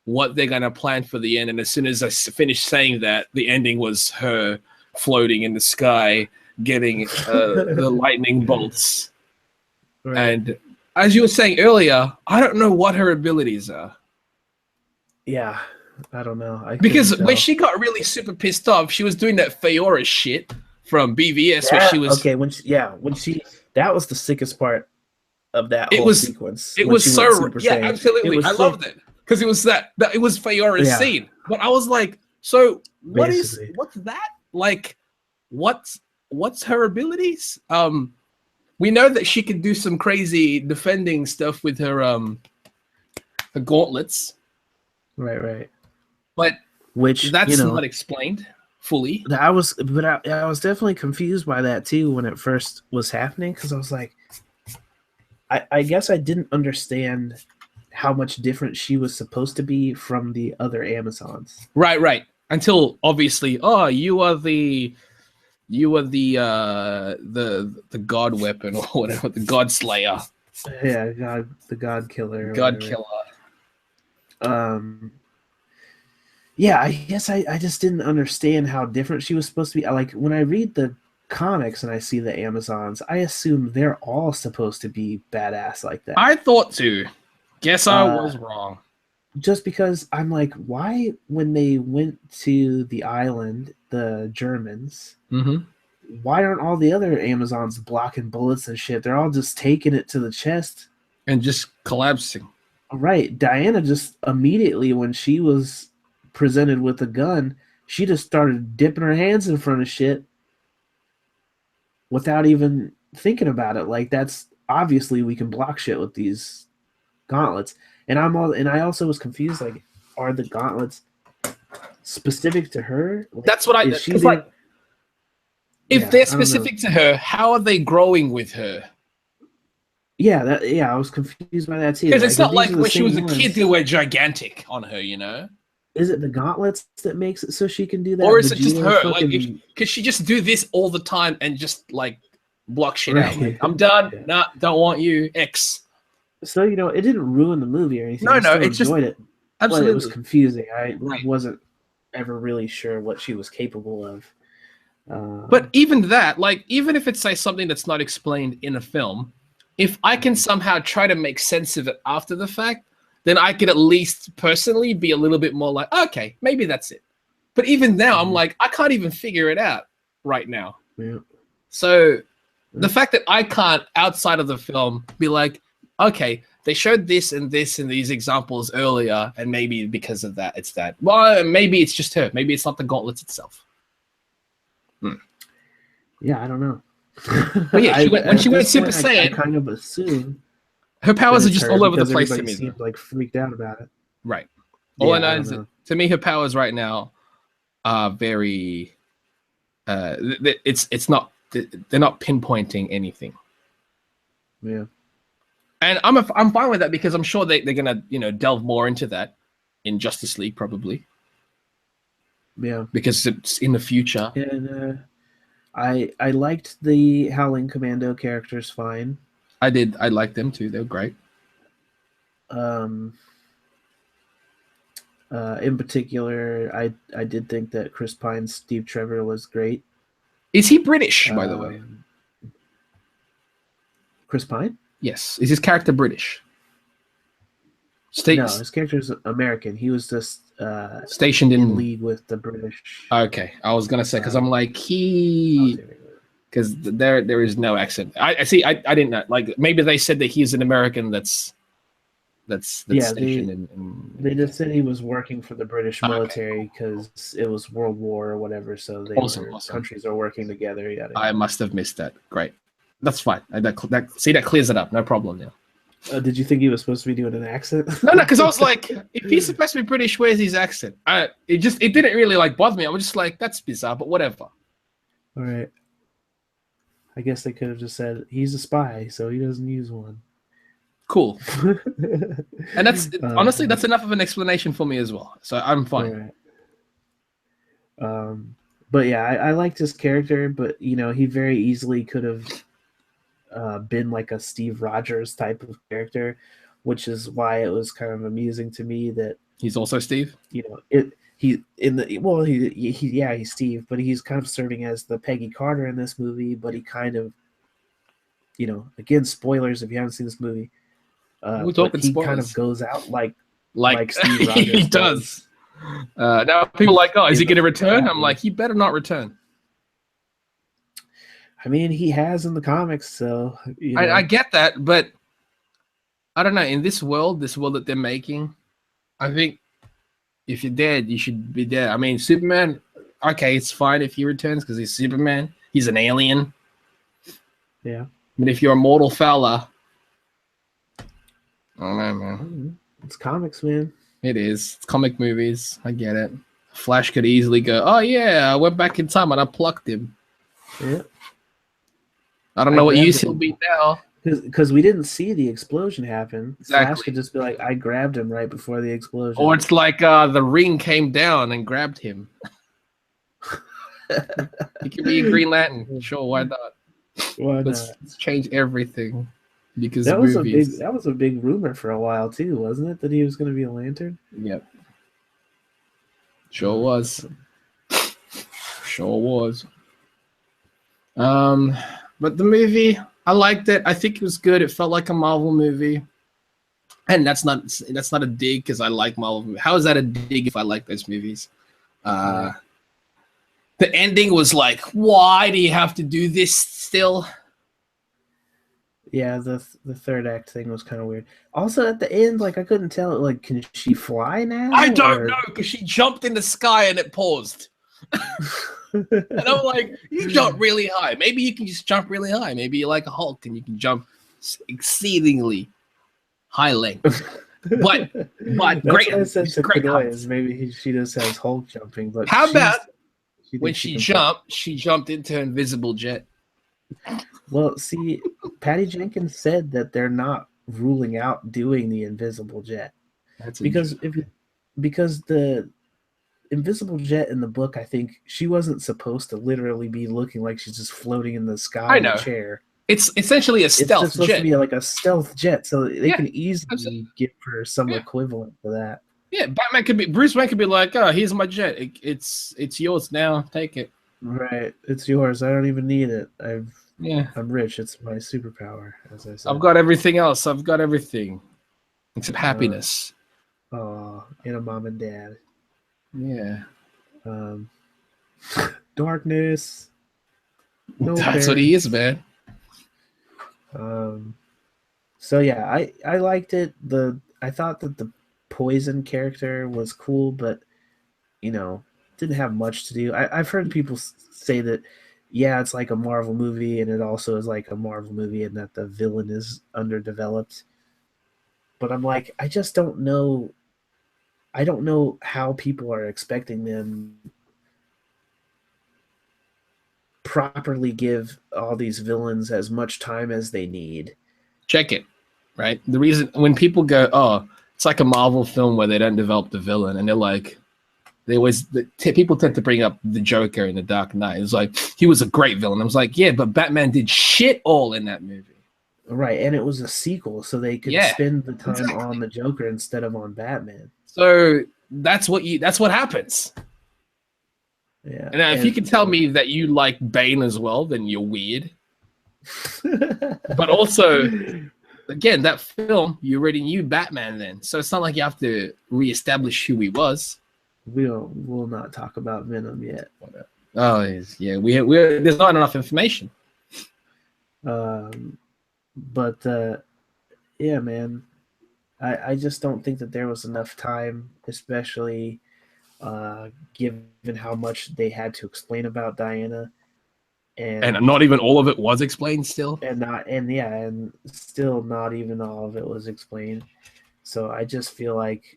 what they're gonna plan for the end. And as soon as I finished saying that, the ending was her floating in the sky, getting the lightning bolts. Right. And as you were saying earlier, I don't know what her abilities are. Yeah, I don't know. Because couldn't when tell. she got really super pissed off, she was doing that Feora shit from BVS where she was okay when she that was the sickest part of that It whole was- sequence. it when was she so went Super yeah, Saiyan. absolutely. It was I sick. loved it. Because it was that it was Feora's Yeah. scene. But I was like, so Basically. what's that? Like what's what's her abilities? We know that she can do some crazy defending stuff with her gauntlets, Right. but Which, that's not explained fully. I was definitely confused by that too when it first was happening, because I was like, I guess I didn't understand how much different she was supposed to be from the other Amazons. Right. Until obviously, you are the god weapon or whatever, the god slayer. Yeah, the god killer. God killer. Yeah, I guess I just didn't understand how different she was supposed to be. Like, when I read the comics and I see the Amazons, I assume they're all supposed to be badass like that. I thought too. Guess I was wrong. Just because I'm like, why, when they went to the island, the Germans, why aren't all the other Amazons blocking bullets and shit? They're all just taking it to the chest. And just collapsing. Right. Diana just immediately, when she was presented with a gun, she just started dipping her hands in front of shit without even thinking about it. Like, that's obviously we can block shit with these gauntlets. And I also was confused, like, are the gauntlets specific to her? Like, that's what if they're specific to her, how are they growing with her? Yeah, I was confused by that too. Because it's not like when she was a kid they were gigantic on her, you know? Is it the gauntlets that makes it so she can do that? Or is it just her? Like, could she just do this all the time and just, like, block shit out? Like, I'm done. Yeah. Nah, don't want you. X. So, it didn't ruin the movie or anything. No, I it's enjoyed just... it. Absolutely. But it was confusing. I wasn't ever really sure what she was capable of. But even that, like, even if it's, say, something that's not explained in a film, if I can somehow try to make sense of it after the fact, then I could at least personally be a little bit more like, okay, maybe that's it. But even now, I'm like, I can't even figure it out right now. Yeah. So the fact that I can't, outside of the film, be like, okay, they showed this and this and these examples earlier, and maybe because of that, it's that. Well, maybe it's just her. Maybe it's not the gauntlets itself. Yeah, I don't know. But yeah, when she went Super Saiyan, I kind of assume her powers are just all over the place to me. Seemed like freaked out about it. Right. All I know is that, to me, her powers right now are very. It's not. They're not pinpointing anything. Yeah. And I'm fine with that, because I'm sure they're gonna delve more into that in Justice League probably. Yeah. Because it's in the future. And I liked the Howling Commando characters fine. I did. I liked them too. They're great. In particular, I did think that Chris Pine's Steve Trevor was great. Is he British, by the way? Chris Pine? Yes. Is his character British? No, his character's American. He was just stationed in league with the British. Okay, I was gonna say, because I'm like, because there is no accent. I see. I didn't know. Like, maybe they said that he's an American that's stationed in. They just said he was working for the British military because it was World War or whatever. So countries are working together. Yeah. I must have missed that. Great, that's fine. That clears it up. No problem now. Did you think he was supposed to be doing an accent? No, because I was like, if he's supposed to be British, where's his accent? It didn't really like bother me. I was just like, that's bizarre, but whatever. All right. I guess they could have just said he's a spy, so he doesn't use one. Cool. And that's honestly, that's enough of an explanation for me as well. So I'm fine. Right. But yeah, I liked his character, but he very easily could have been like a Steve Rogers type of character, which is why it was kind of amusing to me that he's also Steve. He's Steve, but he's kind of serving as the Peggy Carter in this movie. But he kind of, again, spoilers if you haven't seen this movie. We're talking spoilers. Kind of goes out like Steve Rogers he does. Now people are like, oh, is he going to return? I'm like, he better not return. I mean, he has in the comics, so I get that, but I don't know. In this world that they're making, I think if you're dead, you should be dead. I mean, Superman, okay, it's fine if he returns because he's Superman, He's an alien. Yeah. But if you're a mortal fella, I don't know, man. It's comics, man. It is. It's comic movies. I get it. Flash could easily go, oh yeah, I went back in time and I plucked him. Yeah. I don't know what use he'll be now. Because we didn't see the explosion happen. Exactly. Flash could just be like, I grabbed him right before the explosion. Or it's like the ring came down and grabbed him. He could be a Green Lantern. Sure, why not? Why Let's not? change everything. Because that was movies. a big rumor for a while too, wasn't it? That he was going to be a Lantern. Yep. Sure was. Sure was. But the movie, I liked it. I think it was good. It felt like a Marvel movie. And that's not a dig because I like Marvel movies. How is that a dig if I like those movies? The ending was like, why do you have to do this still? Yeah, the third act thing was kind of weird. Also, at the end, like I couldn't tell. Like, can she fly now? I don't know because she jumped in the sky and it paused. And I'm like, you jump really high. Maybe you can just jump really high. Maybe you're like a Hulk and you can jump exceedingly high length. But that's great. What I said to Great Kadoy is maybe she just has Hulk jumping. But how about when she jumped into an invisible jet? Well, see, Patty Jenkins said that they're not ruling out doing the invisible jet. Because the invisible jet in the book, I think she wasn't supposed to literally be looking like she's just floating in the sky in a chair. It's essentially a stealth it's supposed jet. to be like a stealth jet, so they can easily give her some equivalent to that. Yeah, Bruce Wayne could be like, oh, here's my jet. It's yours now. Take it. Right. It's yours. I don't even need it. I'm rich. It's my superpower, as I said. I've got everything else. I've got everything. Except happiness. And a mom and dad. Yeah. Darkness. No That's parents. What he is, man. So yeah, I liked it. I thought that the Poison character was cool, but didn't have much to do. I've heard people say that it's like a Marvel movie, and it also is like a Marvel movie, and that the villain is underdeveloped. But I'm like, I just don't know. I don't know how people are expecting them properly give all these villains as much time as they need. Check it, right? The reason when people go, oh, it's like a Marvel film where they don't develop the villain, and they're like, people tend to bring up the Joker in The Dark Knight. It's like, he was a great villain. I was like, yeah, but Batman did shit all in that movie. Right, and it was a sequel, so they could spend the time on the Joker instead of on Batman. So that's what happens. Yeah. And if you can tell me that you like Bane as well, then you're weird. But also, again, that film, you already knew Batman then. So it's not like you have to reestablish who he was. We'll not talk about Venom yet. Oh, yeah. There's not enough information. But yeah, man, I just don't think that there was enough time, especially given how much they had to explain about Diana, and not even all of it was explained still, and still not even all of it was explained. So I just feel like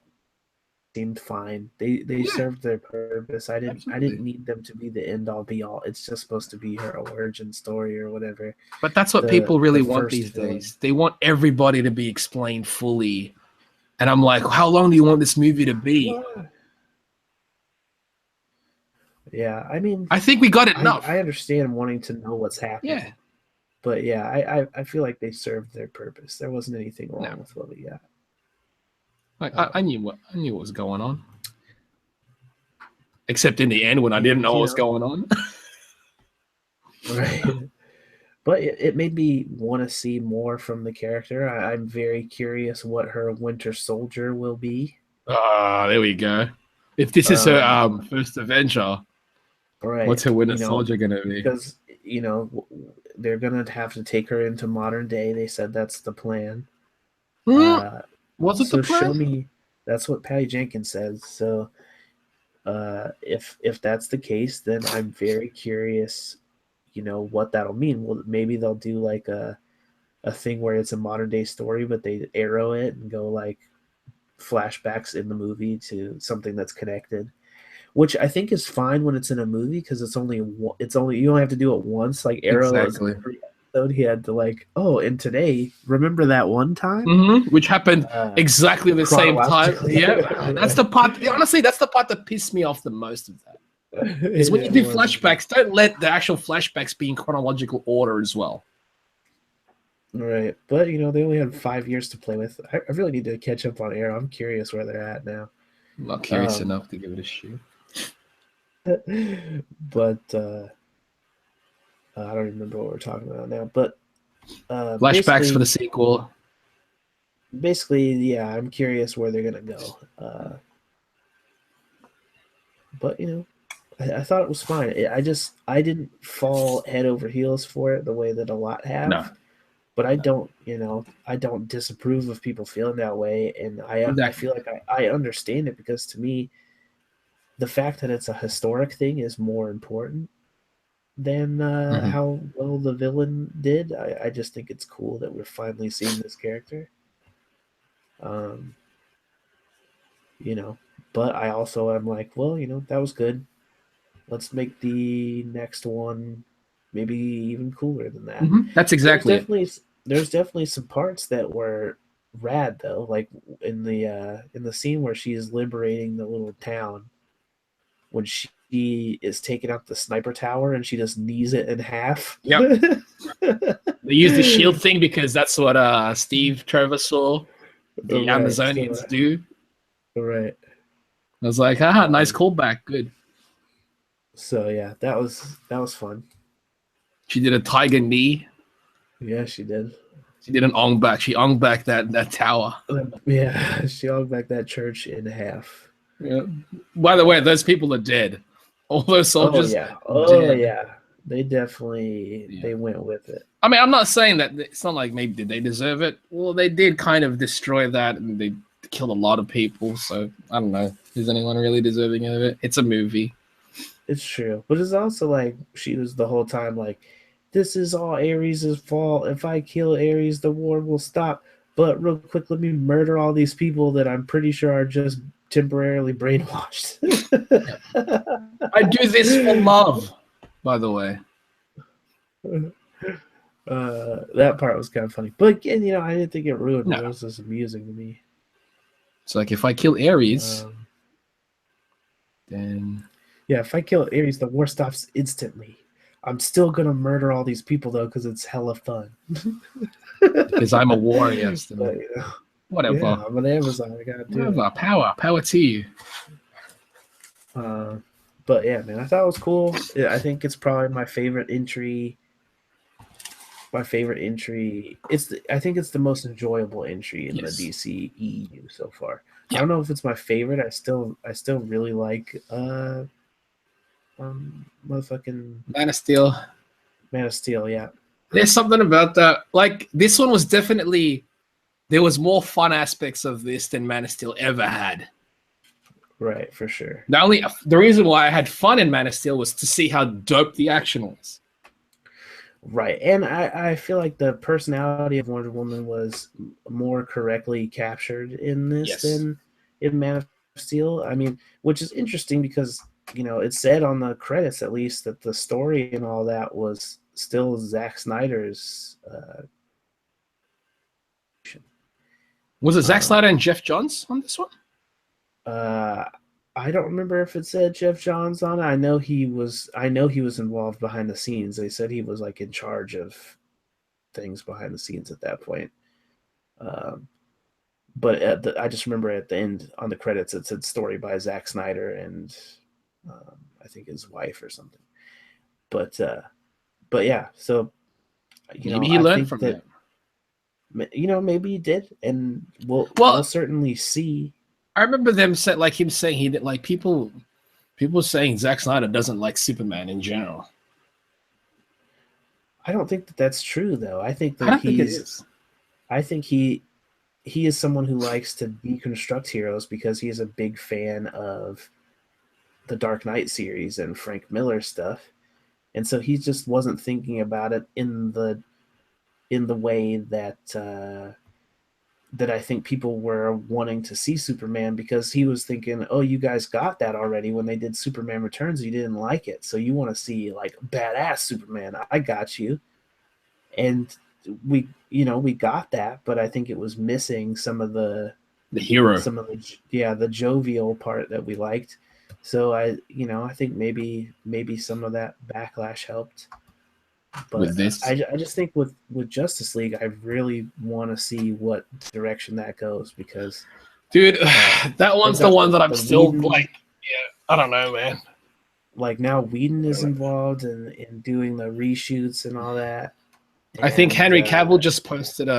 it seemed fine. They served their purpose. I didn't need them to be the end all be all. It's just supposed to be her origin story or whatever. But that's what people really want these days. They want everybody to be explained fully. And I'm like, how long do you want this movie to be? Yeah, I mean, I think we got enough. I understand wanting to know what's happening. Yeah. But yeah, I feel like they served their purpose. There wasn't anything wrong with what we got. Like I knew what was going on. Except in the end when I didn't know what was going on. Right. But it made me want to see more from the character. I'm very curious what her Winter Soldier will be. There we go. If this is her first adventure, right? What's her Winter Soldier gonna be? Because they're gonna have to take her into modern day. They said that's the plan. Was it the plan? Show me. That's what Patty Jenkins says. So, if that's the case, then I'm very curious what that'll mean. Well, maybe they'll do like a thing where it's a modern day story, but they arrow it and go like flashbacks in the movie to something that's connected, which I think is fine when it's in a movie because it's only you only have to do it once. Like Arrow is Exactly. every episode he had to like, oh, and today remember that one time Which happened exactly the same time. chronologically. Yeah, that's the part. Honestly, that's the part that pissed me off the most of that. Is when you do flashbacks, don't let the actual flashbacks be in chronological order as well. Right, but they only had 5 years to play with. I really need to catch up on Arrow. I'm curious where they're at now. I'm not curious enough to give it a shoot. But I don't remember what we're talking about now. But Flashbacks for the sequel. Basically, yeah, I'm curious where they're gonna go. But I thought it was fine. I didn't fall head over heels for it the way that a lot have. No. But I don't disapprove of people feeling that way, and I feel like I understand it because to me, the fact that it's a historic thing is more important than how well the villain did. I just think it's cool that we're finally seeing this character. But I also am like, well, that was good. Let's make the next one maybe even cooler than that. That's exactly it. There's definitely some parts that were rad though, like in the scene where she is liberating the little town when she is taking out the sniper tower and she just knees it in half. Yep. They use the shield thing because that's what Steve Trevor saw the Amazonians do. Right. I was like, nice callback, good. So yeah, that was fun. She did a tiger knee. Yeah, she did. She did an ong back. She ong back that tower. Yeah, she ong back that church in half. Yeah. By the way, those people are dead. All those soldiers. Yeah. They definitely they went with it. I mean, I'm not saying that it's not like maybe did they deserve it. Well, they did kind of destroy that, and they killed a lot of people. So I don't know. Is anyone really deserving of it? It's a movie. It's true, but it's also like she was the whole time like, this is all Ares' fault. If I kill Ares, the war will stop. But real quick, let me murder all these people that I'm pretty sure are just temporarily brainwashed. I do this for love, by the way. That part was kind of funny. But again, I didn't think it ruined it. It was just amusing to me. It's like if I kill Ares, then... Yeah, if I kill Ares, the war stops instantly. I'm still going to murder all these people, though, because it's hella fun. Because I'm a warrior. But, whatever. Yeah, I'm an Amazon. I got to do it. Power to you. But yeah, man, I thought it was cool. I think it's probably my favorite entry. I think it's the most enjoyable entry in the DC EU so far. Yeah. I don't know if it's my favorite. I still really like motherfucking Man of Steel. Yeah. There's something about that. Like this one was definitely there was more fun aspects of this than Man of Steel ever had. Right, for sure. The reason why I had fun in Man of Steel was to see how dope the action was. Right, and I feel like the personality of Wonder Woman was more correctly captured in this than in Man of Steel. I mean, which is interesting because, it said on the credits at least that the story and all that was still Zack Snyder's. Was it Zack Snyder and Jeff Johns on this one? I don't remember if it said Jeff Johns on it. I know he was involved behind the scenes. They said he was like in charge of things behind the scenes at that point. But I just remember at the end on the credits it said story by Zack Snyder and I think his wife or something. But yeah, so maybe he learned from that. Maybe he did, and we'll certainly see. I remember him saying he didn't like people saying Zack Snyder doesn't like Superman in general. I don't think that's true though. I think that I think he is someone who likes to deconstruct heroes because he is a big fan of the Dark Knight series and Frank Miller stuff. and so he just wasn't thinking about it in the way that that I think people were wanting to see Superman, because he was thinking, oh, you guys got that already when they did Superman Returns. You didn't like it, so you want to see like badass Superman. I got you, and we got that, but I think it was missing some of the hero. the jovial part that we liked. So I think maybe some of that backlash helped. But with this, I just think with Justice League, I really want to see what direction that goes, because dude, that one's the one that I'm still Whedon, like, I don't know, man. Like now Whedon is involved in doing the reshoots and all that. I think Henry Cavill just posted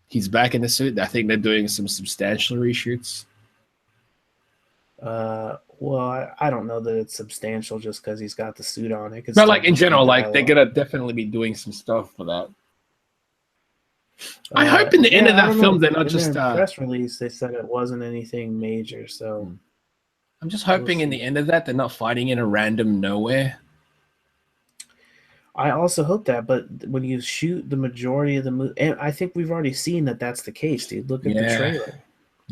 he's back in the suit. I think they're doing some substantial reshoots. Well, I don't know that it's substantial just because he's got the suit on. It could but like in general, like they're gonna definitely be doing some stuff for that. I hope in the end of that film they're not just press release. They said it wasn't anything major, so I'm just hoping in the end of that they're not fighting in a random nowhere. I also hope that, but when you shoot the majority of the movie, and I think we've already seen that that's the case, dude. Look at the trailer.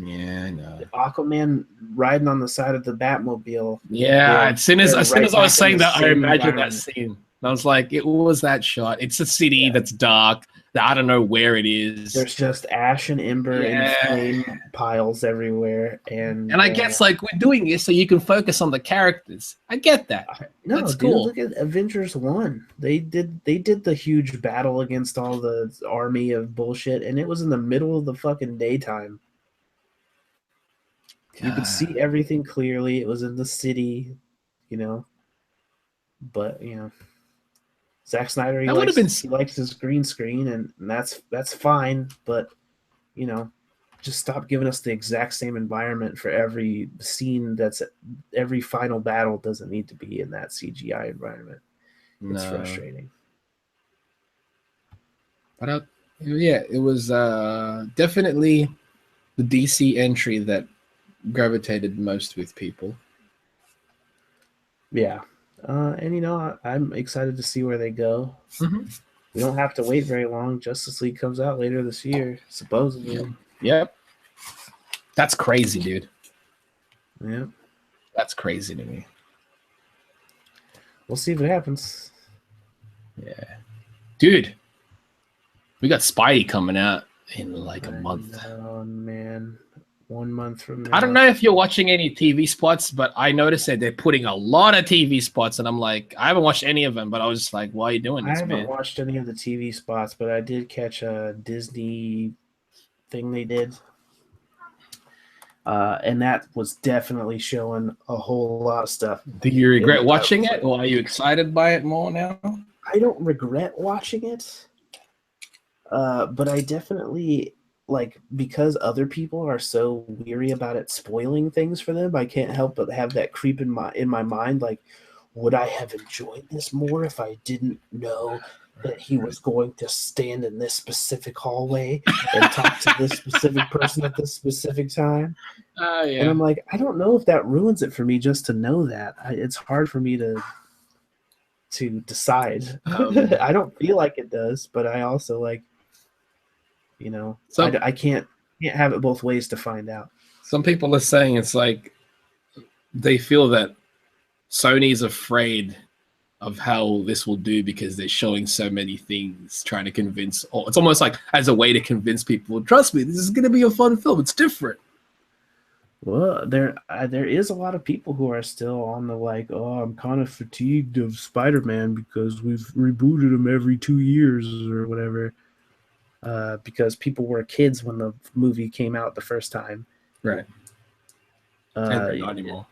Yeah, I know. Aquaman riding on the side of the Batmobile. Yeah, as soon as I was saying that, I imagined that scene. I was like, it was that shot. It's a city that's dark. I don't know where it is. There's just ash and ember and flame piles everywhere, and I guess like we're doing this so you can focus on the characters. I get that. No, that's dude, cool. Look at Avengers 1. They did the huge battle against all the army of bullshit, and it was in the middle of the fucking daytime. You could see everything clearly. It was in the city, but Zack Snyder, he likes his green screen, and that's fine, but just stop giving us the exact same environment for every scene. Every final battle doesn't need to be in that CGI environment. It's frustrating. But it was definitely the DC entry that gravitated most with people. Yeah. And I'm excited to see where they go. Mm-hmm. We don't have to wait very long. Justice League comes out later this year, supposedly. Yep. That's crazy, dude. Yep. That's crazy to me. We'll see if it happens. Yeah. Dude, we got Spidey coming out in like a month. Oh, man. 1 month from now. I don't know if you're watching any TV spots, but I noticed that they're putting a lot of TV spots, and I'm like, I haven't watched any of them, but I was just like, why are you doing this, man? I haven't watched any of the TV spots, but I did catch a Disney thing they did. And that was definitely showing a whole lot of stuff. Do you regret watching it, or are you excited by it more now? I don't regret watching it, but I definitely... because other people are so weary about it spoiling things for them, I can't help but have that creep in my mind. Like, would I have enjoyed this more if I didn't know that he was going to stand in this specific hallway and talk to this specific person at this specific time? Yeah. And I'm like, I don't know if that ruins it for me just to know that. It's hard for me to decide. I don't feel like it does, but I also I can't have it both ways to find out. Some people are saying it's like they feel that Sony's afraid of how this will do because they're showing so many things, trying to convince. It's almost like as a way to convince people, trust me, this is going to be a fun film. It's different. Well, there is a lot of people who are still on the I'm kind of fatigued of Spider-Man because we've rebooted him every 2 years or whatever. Because people were kids when the movie came out the first time. Right. And they're not anymore.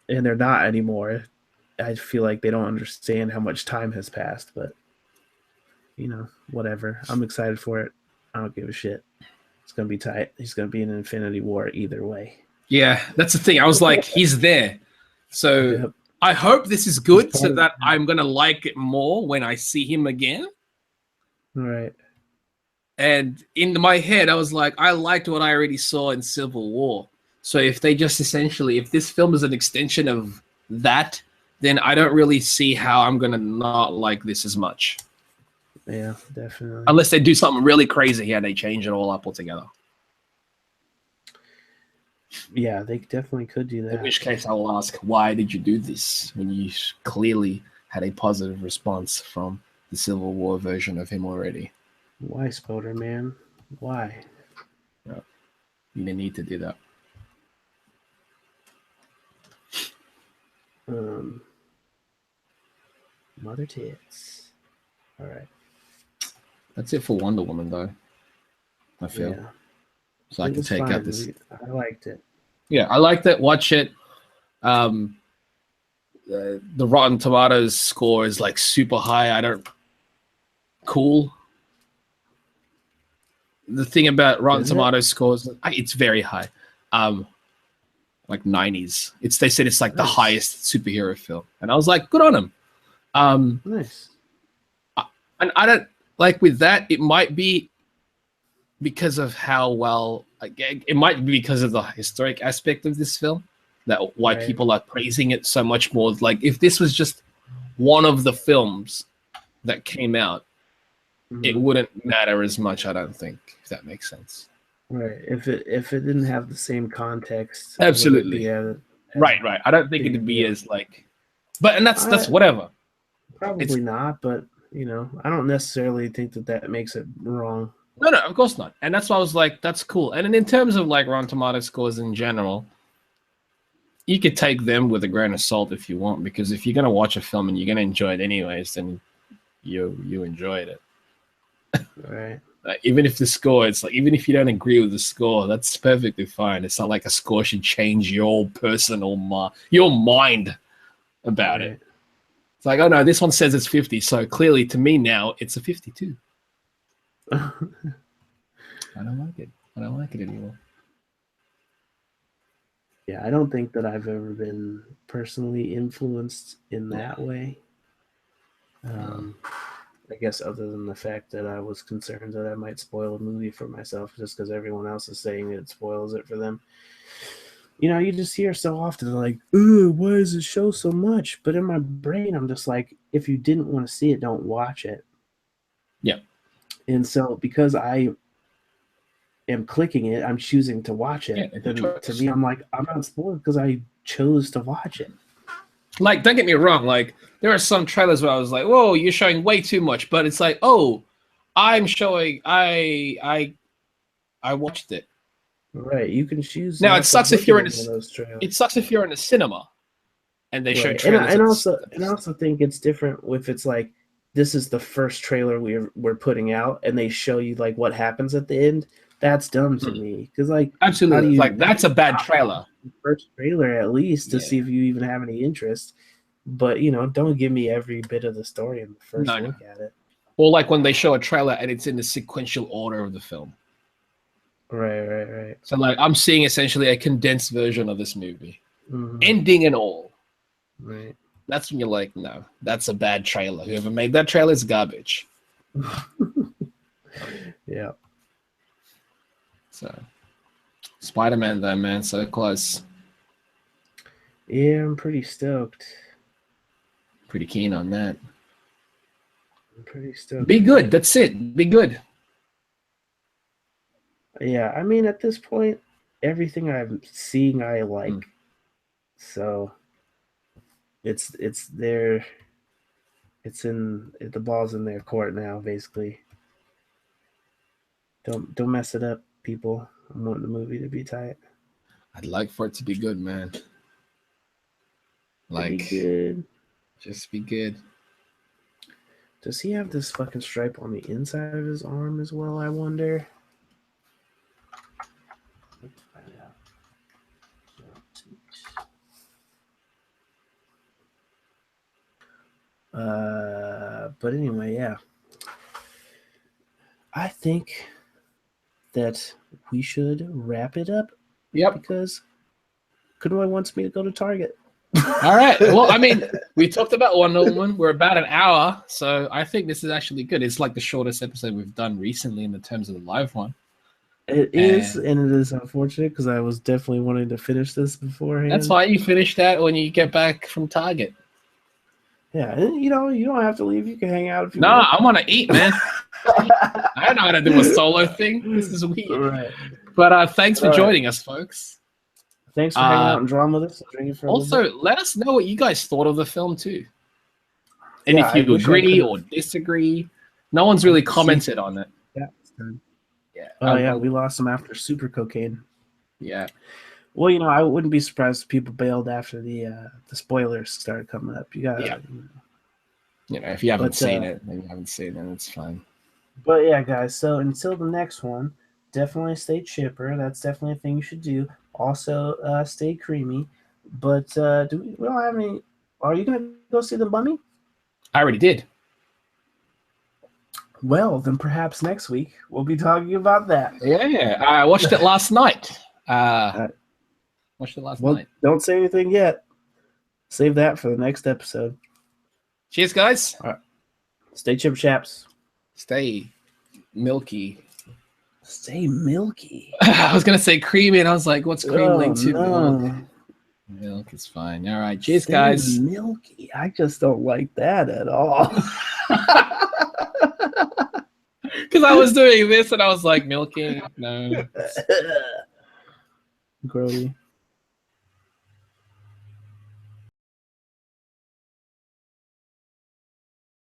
And they're not anymore. I feel like they don't understand how much time has passed, but whatever. I'm excited for it. I don't give a shit. It's going to be tight. He's going to be in Infinity War either way. Yeah, that's the thing. I was like, he's there. So yep. I hope this is good so that I'm going to like it more when I see him again. Right. And in my head, I was like, I liked what I already saw in Civil War. So if they just essentially, if this film is an extension of that then I don't really see how I'm gonna not like this as much. Yeah, definitely. Unless they do something really crazy, yeah, they change it all up altogether. Yeah, they definitely could do that. In which case, I will ask, why did you do this when you clearly had a positive response from the Civil War version of him already? Why, Spoder, man? Why? No, you didn't need to do that. Mother tits. All right. That's it for Wonder Woman, though. I feel. Yeah. So I can take out this. I liked it. Yeah, I liked it. Watch it. The Rotten Tomatoes score is like super high. Cool. The thing about Rotten Tomatoes scores, it's very high. Like 90s. They said it's like the highest superhero film, and I was like, good on them. Nice. And I don't like with that. It might be because of how well. It might be because of the historic aspect of this film that why people are praising it so much more. Like if this was just one of the films that came out, it wouldn't matter as much. I don't think, if that makes sense. Right. If it didn't have the same context. Absolutely. Right. I don't think it'd be as like, and that's whatever. Probably not, but I don't necessarily think that makes it wrong. No, of course not. And that's why I was like, that's cool. And in terms of like Rotten Tomatoes scores in general, you could take them with a grain of salt if you want, because if you're gonna watch a film and you're gonna enjoy it anyways, then you enjoyed it. Right. Even if the score, it's like, even if you don't agree with the score, that's perfectly fine. It's not like a score should change your personal your mind about it. It's like, oh no, this one says it's 50, so clearly to me now it's a 52. I don't like it. I don't like it anymore. Yeah, I don't think that I've ever been personally influenced in that way. I guess other than the fact that I was concerned that I might spoil a movie for myself just because everyone else is saying it spoils it for them. You just hear so often like, "Ooh, why does it show so much?" But in my brain, I'm just like, if you didn't want to see it, don't watch it. Yeah. And so because I am clicking it, I'm choosing to watch it. Yeah, then to me, I'm like, I'm not spoiled because I chose to watch it. Like, don't get me wrong. Like, there are some trailers where I was like, "Whoa, you're showing way too much," but it's like, "Oh, I'm showing. I watched it." Right. You can choose. Now it sucks if you're in a cinema, and they show trailers. And I also think it's different if it's like, this is the first trailer we're putting out, and they show you like what happens at the end. That's dumb to me, because like, absolutely, like that's a bad trailer. First trailer at least to see if you even have any interest, but don't give me every bit of the story in the first look at it. Or like when they show a trailer and it's in the sequential order of the film. Right. So like, I'm seeing essentially a condensed version of this movie, ending and all. Right. That's when you're like, no, that's a bad trailer. Whoever made that trailer is garbage. Yeah. So, Spider-Man though, man, so close. Yeah, I'm pretty stoked. Pretty keen on that. I'm pretty stoked. Be good. That's it. Be good. Yeah, I mean, at this point, everything I'm seeing, I like. So, it's there. The ball's in their court now, basically. Don't mess it up, people. I want the movie to be tight. I'd like for it to be good, man. Like, be good. Just be good. Does he have this fucking stripe on the inside of his arm as well, I wonder? Let's find out. But anyway, yeah. I think that we should wrap it up. Yep. Because Kunoi wants me to go to Target. All right. Well, I mean, we talked about Wonder Woman. We're about an hour, so I think this is actually good. It's like the shortest episode we've done recently in the terms of the live one. It is, and it is unfortunate because I was definitely wanting to finish this beforehand. That's why you finish that when you get back from Target. Yeah, you know, you don't have to leave. You can hang out if you No, want. I want to eat, man. I don't know how to do a solo thing. This is weird. Right. But thanks for All right. joining us, folks. Thanks for hanging out and drawing with us and drinking for a little bit. Also, let us know what you guys thought of the film too, and Yeah, if I you wish I agree could've- or disagree. No one's really commented on it. Yeah. Yeah. Oh yeah, we lost him after super cocaine. Yeah. Well, you know, I wouldn't be surprised if people bailed after the spoilers started coming up. You got Yeah. You know, if you haven't seen it, then you haven't seen it. It's fine. But yeah, guys. So until the next one, definitely stay chipper. That's definitely a thing you should do. Also, stay creamy. But we don't have any. Are you gonna go see the Mummy? I already did. Well, then perhaps next week we'll be talking about that. Yeah, I watched it last night. Watched it last night. Don't say anything yet. Save that for the next episode. Cheers, guys. All right. Stay Chipper Chaps. Stay milky. Stay milky. I was gonna say creamy, and I was like, "What's cream linked to?" No. Milk is fine. All right, cheers, Stay guys. milky. I just don't like that at all. Because I was doing this, and I was like, milking. No. Grody.